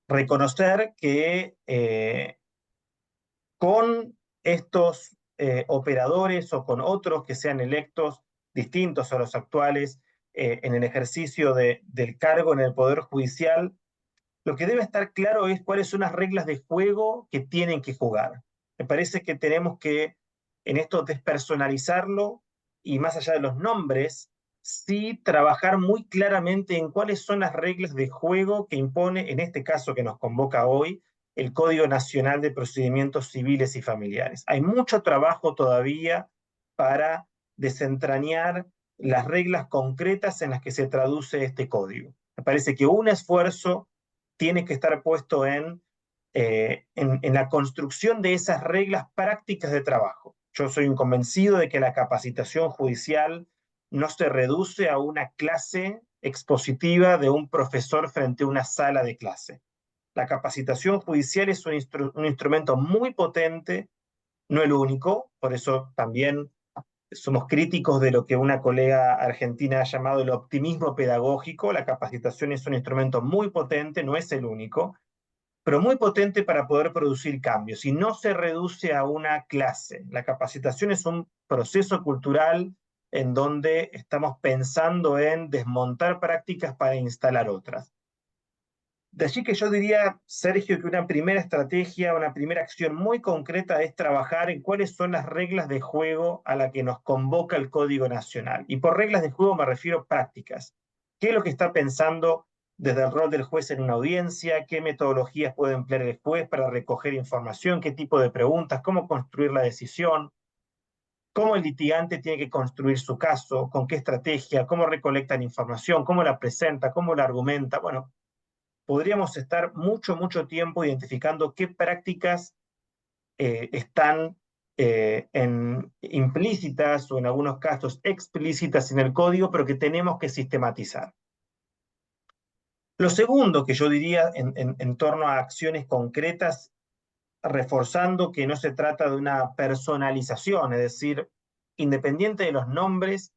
S3: reconocer que con estos operadores o con otros que sean electos distintos a los actuales en el ejercicio del cargo en el Poder Judicial, lo que debe estar claro es cuáles son las reglas de juego que tienen que jugar. Me parece que tenemos que en esto despersonalizarlo y más allá de los nombres, sí trabajar muy claramente en cuáles son las reglas de juego que impone, en este caso que nos convoca hoy, el Código Nacional de Procedimientos Civiles y Familiares. Hay mucho trabajo todavía para desentrañar las reglas concretas en las que se traduce este código. Me parece que un esfuerzo tiene que estar puesto en la construcción de esas reglas prácticas de trabajo. Yo soy un convencido de que la capacitación judicial no se reduce a una clase expositiva de un profesor frente a una sala de clase. La capacitación judicial es un instrumento muy potente, no el único, por eso también somos críticos de lo que una colega argentina ha llamado el optimismo pedagógico. La capacitación es un instrumento muy potente, no es el único, pero muy potente para poder producir cambios y no se reduce a una clase. La capacitación es un proceso cultural en donde estamos pensando en desmontar prácticas para instalar otras. De allí que yo diría, Sergio, que una primera estrategia, una primera acción muy concreta es trabajar en cuáles son las reglas de juego a la que nos convoca el Código Nacional. Y por reglas de juego me refiero a prácticas. ¿Qué es lo que está pensando desde el rol del juez en una audiencia? ¿Qué metodologías puede emplear el juez para recoger información? ¿Qué tipo de preguntas? ¿Cómo construir la decisión? ¿Cómo el litigante tiene que construir su caso? ¿Con qué estrategia? ¿Cómo recolecta la información? ¿Cómo la presenta? ¿Cómo la argumenta? Bueno, podríamos estar mucho tiempo identificando qué prácticas están implícitas o en algunos casos explícitas en el código, pero que tenemos que sistematizar. Lo segundo que yo diría en torno a acciones concretas, reforzando que no se trata de una personalización, es decir, independiente de los nombres,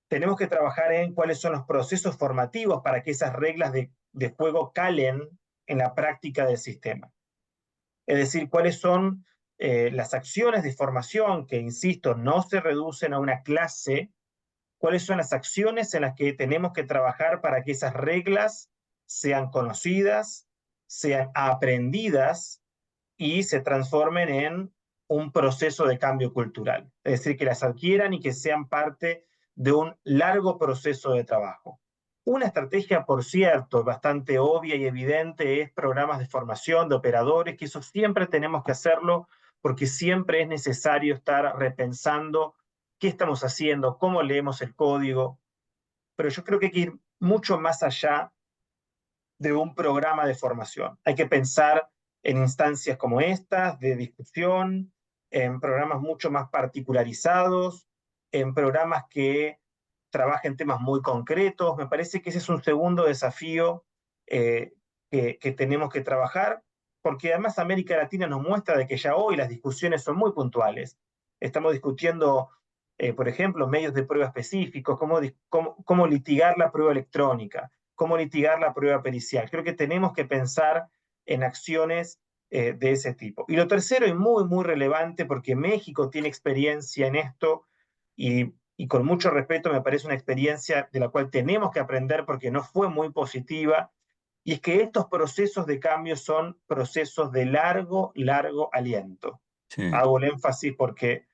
S3: tenemos que trabajar en cuáles son los procesos formativos para que esas reglas de juego calen en la práctica del sistema. Es decir, cuáles son las acciones de formación que, insisto, no se reducen a una clase, cuáles son las acciones en las que tenemos que trabajar para que esas reglas sean conocidas, sean aprendidas y se transformen en un proceso de cambio cultural. Es decir, que las adquieran y que sean parte de un largo proceso de trabajo. Una estrategia, por cierto, bastante obvia y evidente es programas de formación de operadores, que eso siempre tenemos que hacerlo porque siempre es necesario estar repensando qué estamos haciendo, cómo leemos el código, pero yo creo que hay que ir mucho más allá de un programa de formación. Hay que pensar en instancias como estas, de discusión, en programas mucho más particularizados, en programas que trabajen temas muy concretos. Me parece que ese es un segundo desafío que tenemos que trabajar, porque además América Latina nos muestra de que ya hoy las discusiones son muy puntuales. Estamos discutiendo, por ejemplo, medios de prueba específicos, cómo litigar la prueba electrónica, cómo litigar la prueba pericial. Creo que tenemos que pensar en acciones de ese tipo. Y lo tercero, y muy, muy relevante, porque México tiene experiencia en esto, y con mucho respeto me parece una experiencia de la cual tenemos que aprender porque no fue muy positiva, y es que estos procesos de cambio son procesos de largo, largo aliento.
S4: Sí,
S3: Hago el énfasis porque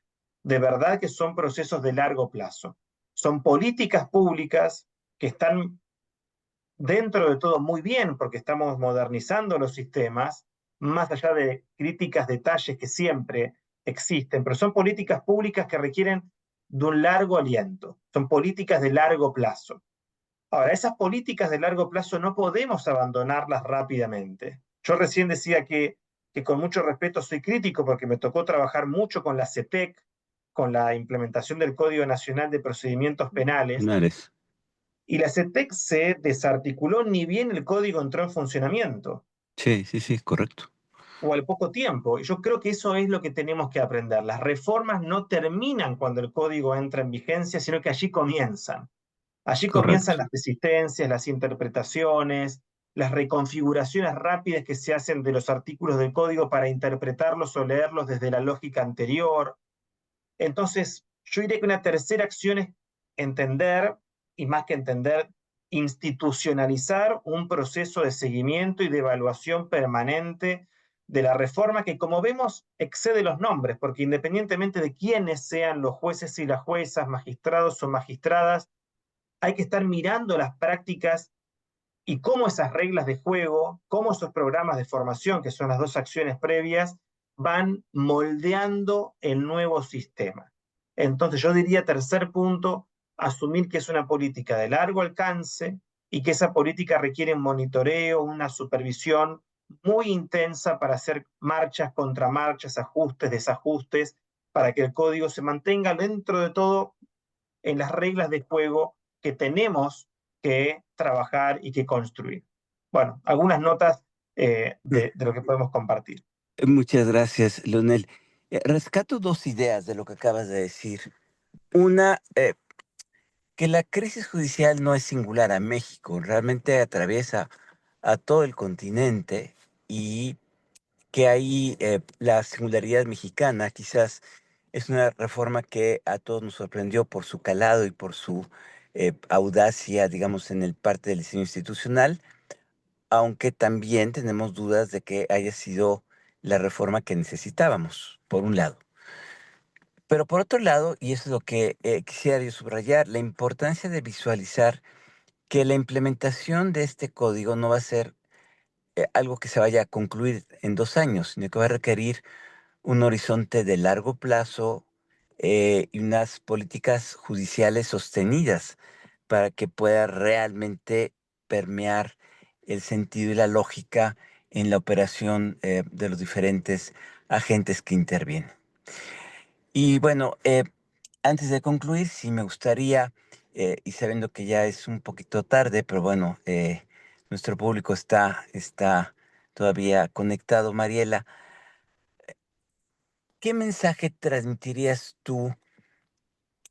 S3: de verdad que son procesos de largo plazo. Son políticas públicas que están dentro de todo muy bien porque estamos modernizando los sistemas, más allá de críticas, detalles que siempre existen, pero son políticas públicas que requieren de un largo aliento, son políticas de largo plazo. Ahora, esas políticas de largo plazo no podemos abandonarlas rápidamente. Yo recién decía que con mucho respeto soy crítico porque me tocó trabajar mucho con la CEPEC, con la implementación del Código Nacional de Procedimientos Penales,
S4: Linares.
S3: y la CETEC se desarticuló ni bien el código entró en funcionamiento,
S4: Sí, sí, sí, correcto.
S3: o al poco tiempo. Y yo creo que eso es lo que tenemos que aprender. Las reformas no terminan cuando el código entra en vigencia, sino que allí comienzan. Allí comienzan
S4: Correcto.
S3: las resistencias, las interpretaciones, las reconfiguraciones rápidas que se hacen de los artículos del código para interpretarlos o leerlos desde la lógica anterior. Entonces, yo diría que una tercera acción es entender, y más que entender, institucionalizar un proceso de seguimiento y de evaluación permanente de la reforma que, como vemos, excede los nombres, porque independientemente de quiénes sean los jueces y las juezas, magistrados o magistradas, hay que estar mirando las prácticas y cómo esas reglas de juego, cómo esos programas de formación, que son las dos acciones previas, van moldeando el nuevo sistema. Entonces yo diría, tercer punto, asumir que es una política de largo alcance y que esa política requiere un monitoreo, una supervisión muy intensa para hacer marchas, contramarchas, ajustes, desajustes, para que el código se mantenga dentro de todo en las reglas de juego que tenemos que trabajar y que construir. Bueno, algunas notas de lo que podemos compartir.
S1: Muchas gracias, Leonel. Rescato dos ideas de lo que acabas de decir. Una, que la crisis judicial no es singular a México, realmente atraviesa a todo el continente y que ahí la singularidad mexicana quizás es una reforma que a todos nos sorprendió por su calado y por su audacia, digamos, en el parte del diseño institucional, aunque también tenemos dudas de que haya sido la reforma que necesitábamos, por un lado. Pero por otro lado, y eso es lo que quisiera yo subrayar, la importancia de visualizar que la implementación de este código no va a ser algo que se vaya a concluir en 2 años, sino que va a requerir un horizonte de largo plazo y unas políticas judiciales sostenidas para que pueda realmente permear el sentido y la lógica en la operación de los diferentes agentes que intervienen. Y bueno, antes de concluir, sí me gustaría, y sabiendo que ya es un poquito tarde, pero bueno, nuestro público está todavía conectado, Mariela, ¿qué mensaje transmitirías tú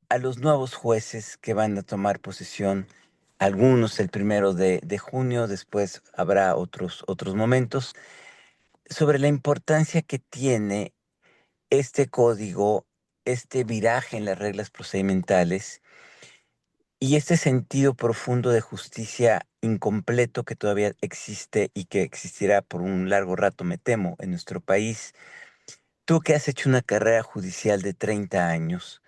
S1: a los nuevos jueces que van a tomar posesión? Algunos el 1 de junio, después habrá otros momentos, sobre la importancia que tiene este código, este viraje en las reglas procedimentales y este sentido profundo de justicia incompleto que todavía existe y que existirá por un largo rato, me temo, en nuestro país. Tú que has hecho una carrera judicial de 30 años,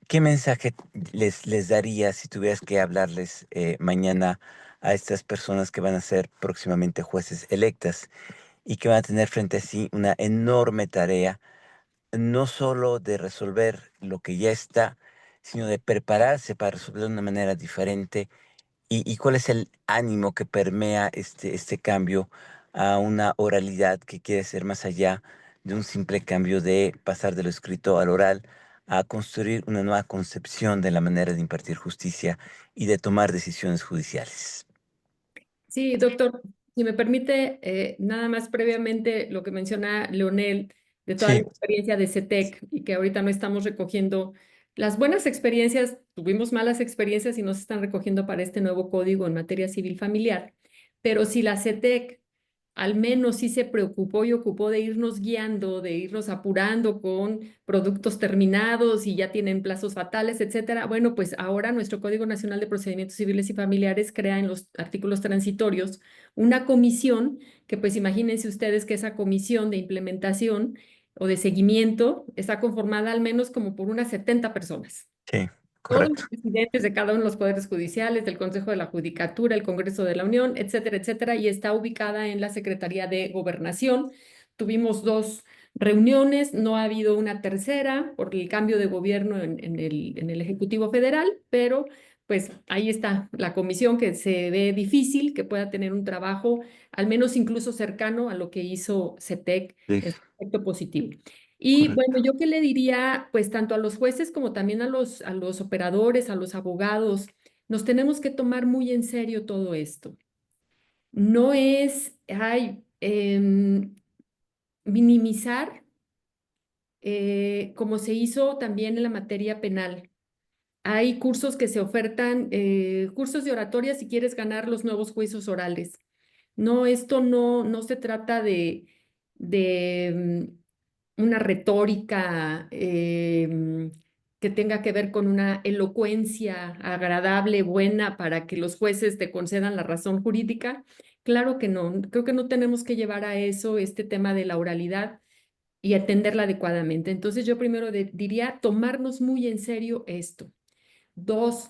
S1: ¿Qué mensaje les daría si tuvieras que hablarles mañana a estas personas que van a ser próximamente jueces electas y que van a tener frente a sí una enorme tarea, no solo de resolver lo que ya está, sino de prepararse para resolverlo de una manera diferente? ¿Y cuál es el ánimo que permea este cambio a una oralidad que quiere ser más allá de un simple cambio de pasar de lo escrito al oral, a construir una nueva concepción de la manera de impartir justicia y de tomar decisiones judiciales?
S2: Sí, doctor, si me permite, nada más previamente lo que menciona Leonel de toda la
S1: Sí,
S2: experiencia de CETEC y que ahorita no estamos recogiendo las buenas experiencias, tuvimos malas experiencias y no se están recogiendo para este nuevo código en materia civil familiar, pero si la CETEC al menos sí se preocupó y ocupó de irnos guiando, de irnos apurando con productos terminados y ya tienen plazos fatales, etcétera. Bueno, pues ahora nuestro Código Nacional de Procedimientos Civiles y Familiares crea en los artículos transitorios una comisión que pues imagínense ustedes que esa comisión de implementación o de seguimiento está conformada al menos como por unas 70 personas.
S1: sí,
S2: Todos los
S1: correcto.
S2: presidentes de cada uno de los poderes judiciales, del Consejo de la Judicatura, el Congreso de la Unión, etcétera, etcétera, y está ubicada en la Secretaría de Gobernación. Tuvimos 2 reuniones, no ha habido una tercera por el cambio de gobierno en el Ejecutivo Federal, pero pues ahí está la comisión que se ve difícil que pueda tener un trabajo, al menos incluso cercano a lo que hizo CETEC
S1: Sí,
S2: en su aspecto positivo. Y bueno,
S1: correcto.
S2: yo qué le diría, pues tanto a los jueces como también a los operadores, a los abogados, nos tenemos que tomar muy en serio todo esto. No es, minimizar como se hizo también en la materia penal. Hay cursos que se ofertan, cursos de oratoria si quieres ganar los nuevos juicios orales. No, esto no se trata de una retórica que tenga que ver con una elocuencia agradable, buena, para que los jueces te concedan la razón jurídica. Claro que no, creo que no tenemos que llevar a eso este tema de la oralidad y atenderla adecuadamente. Entonces yo primero diría tomarnos muy en serio esto. 2,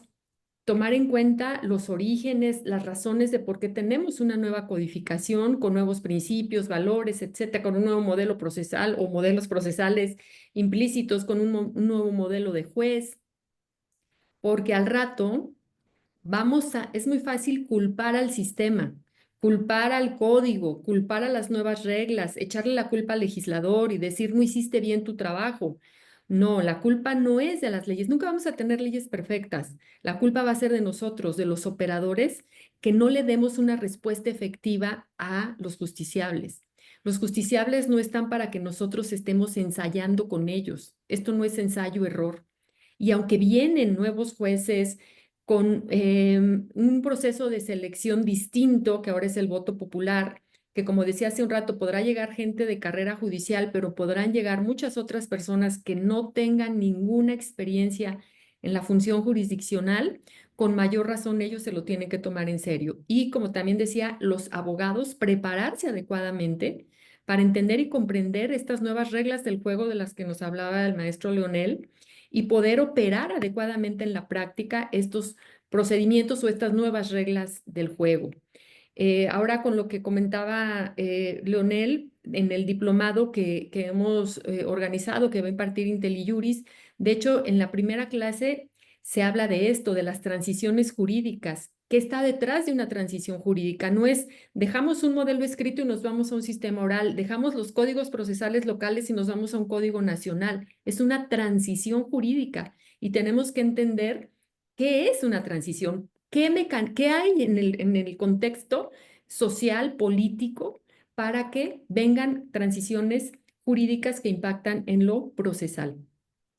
S2: tomar en cuenta los orígenes, las razones de por qué tenemos una nueva codificación con nuevos principios, valores, etcétera, con un nuevo modelo procesal o modelos procesales implícitos, con un nuevo modelo de juez, porque al rato es muy fácil culpar al sistema, culpar al código, culpar a las nuevas reglas, echarle la culpa al legislador y decir no hiciste bien tu trabajo. No, la culpa no es de las leyes. Nunca vamos a tener leyes perfectas. La culpa va a ser de nosotros, de los operadores, que no le demos una respuesta efectiva a los justiciables. Los justiciables no están para que nosotros estemos ensayando con ellos. Esto no es ensayo-error. Y aunque vienen nuevos jueces, con un proceso de selección distinto, que ahora es el voto popular, que como decía hace un rato, podrá llegar gente de carrera judicial, pero podrán llegar muchas otras personas que no tengan ninguna experiencia en la función jurisdiccional, con mayor razón ellos se lo tienen que tomar en serio. Y como también decía, los abogados prepararse adecuadamente para entender y comprender estas nuevas reglas del juego de las que nos hablaba el maestro Leonel y poder operar adecuadamente en la práctica estos procedimientos o estas nuevas reglas del juego. Ahora con lo que comentaba Leonel en el diplomado que hemos organizado, que va a impartir IntelliJuris, de hecho, en la primera clase se habla de esto, de las transiciones jurídicas. ¿Qué está detrás de una transición jurídica? No es dejamos un modelo escrito y nos vamos a un sistema oral, dejamos los códigos procesales locales y nos vamos a un código nacional. Es una transición jurídica y tenemos que entender qué es una transición, qué hay en el contexto social, político, para que vengan transiciones jurídicas que impactan en lo procesal.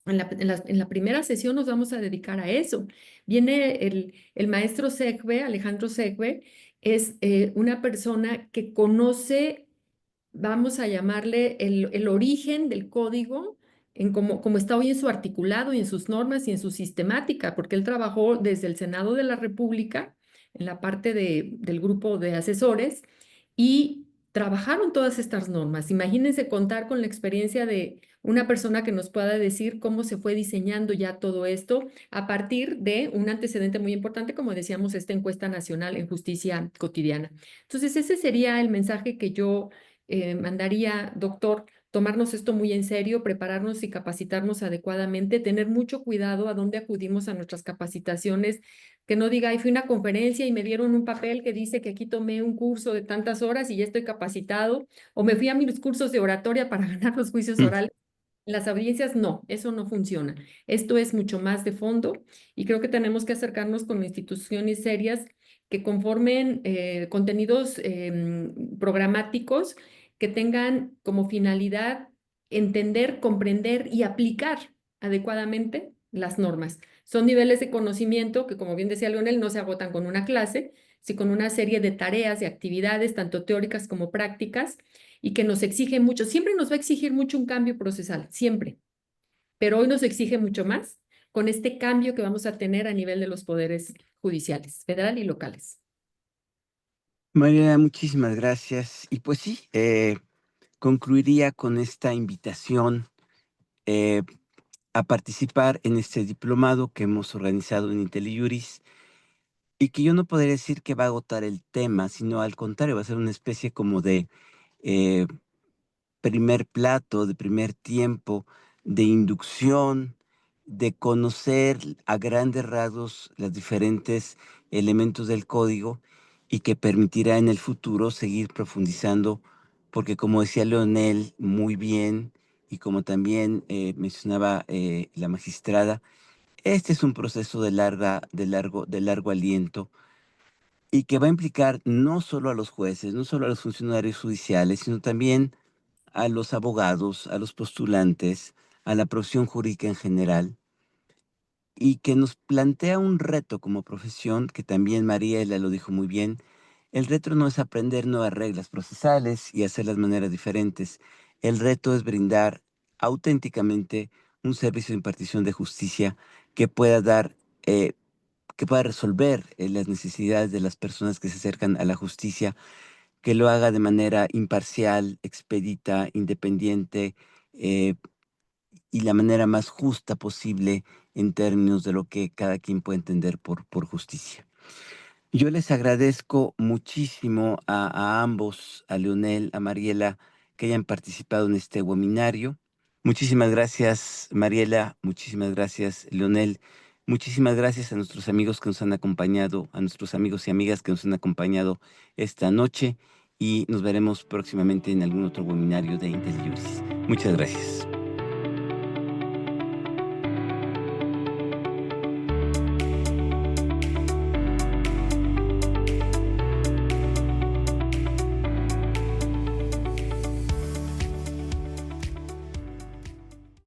S2: En la primera sesión nos vamos a dedicar a eso. Viene el maestro Segbe, Alejandro Segbe, es una persona que conoce, vamos a llamarle el origen del código, en cómo está hoy en su articulado y en sus normas y en su sistemática, porque él trabajó desde el Senado de la República, en la parte del grupo de asesores, y trabajaron todas estas normas. Imagínense contar con la experiencia de una persona que nos pueda decir cómo se fue diseñando ya todo esto a partir de un antecedente muy importante, como decíamos, esta encuesta nacional en justicia cotidiana. Entonces, ese sería el mensaje que yo mandaría, doctor, tomarnos esto muy en serio, prepararnos y capacitarnos adecuadamente, tener mucho cuidado a dónde acudimos a nuestras capacitaciones, que no diga, ay, fui a una conferencia y me dieron un papel que dice que aquí tomé un curso de tantas horas y ya estoy capacitado, o me fui a mis cursos de oratoria para ganar los juicios
S1: Mm.
S2: orales. En las audiencias no, eso no funciona. Esto es mucho más de fondo y creo que tenemos que acercarnos con instituciones serias que conformen contenidos programáticos que tengan como finalidad entender, comprender y aplicar adecuadamente las normas. Son niveles de conocimiento que, como bien decía Leonel, no se agotan con una clase, sino con una serie de tareas, de actividades, tanto teóricas como prácticas, y que nos exige mucho. Siempre nos va a exigir mucho un cambio procesal, siempre, pero hoy nos exige mucho más con este cambio que vamos a tener a nivel de los poderes judiciales, federal y locales.
S1: María, muchísimas gracias. Y pues sí, concluiría con esta invitación eh, a participar en este diplomado que hemos organizado en IntelliJuris y que yo no podría decir que va a agotar el tema, sino al contrario, va a ser una especie como de eh, primer plato, de primer tiempo, de inducción, de conocer a grandes rasgos los diferentes elementos del código y que permitirá en el futuro seguir profundizando, porque como decía Leonel muy bien y como también mencionaba la magistrada, este es un proceso de largo aliento y que va a implicar no solo a los jueces, no solo a los funcionarios judiciales, sino también a los abogados, a los postulantes, a la profesión jurídica en general, y que nos plantea un reto como profesión, que también Mariela lo dijo muy bien. El reto no es aprender nuevas reglas procesales y hacerlas de maneras diferentes. El reto es brindar auténticamente un servicio de impartición de justicia que pueda dar, que pueda resolver las necesidades de las personas que se acercan a la justicia, que lo haga de manera imparcial, expedita, independiente, eh, y la manera más justa posible en términos de lo que cada quien puede entender por justicia. Yo les agradezco muchísimo a ambos, a Leonel, a Mariela, que hayan participado en este webinario. Muchísimas gracias, Mariela. Muchísimas gracias, Leonel. Muchísimas gracias a nuestros amigos que nos han acompañado, a nuestros amigos y amigas que nos han acompañado esta noche y nos veremos próximamente en algún otro webinario de IntelliJuris. Muchas gracias.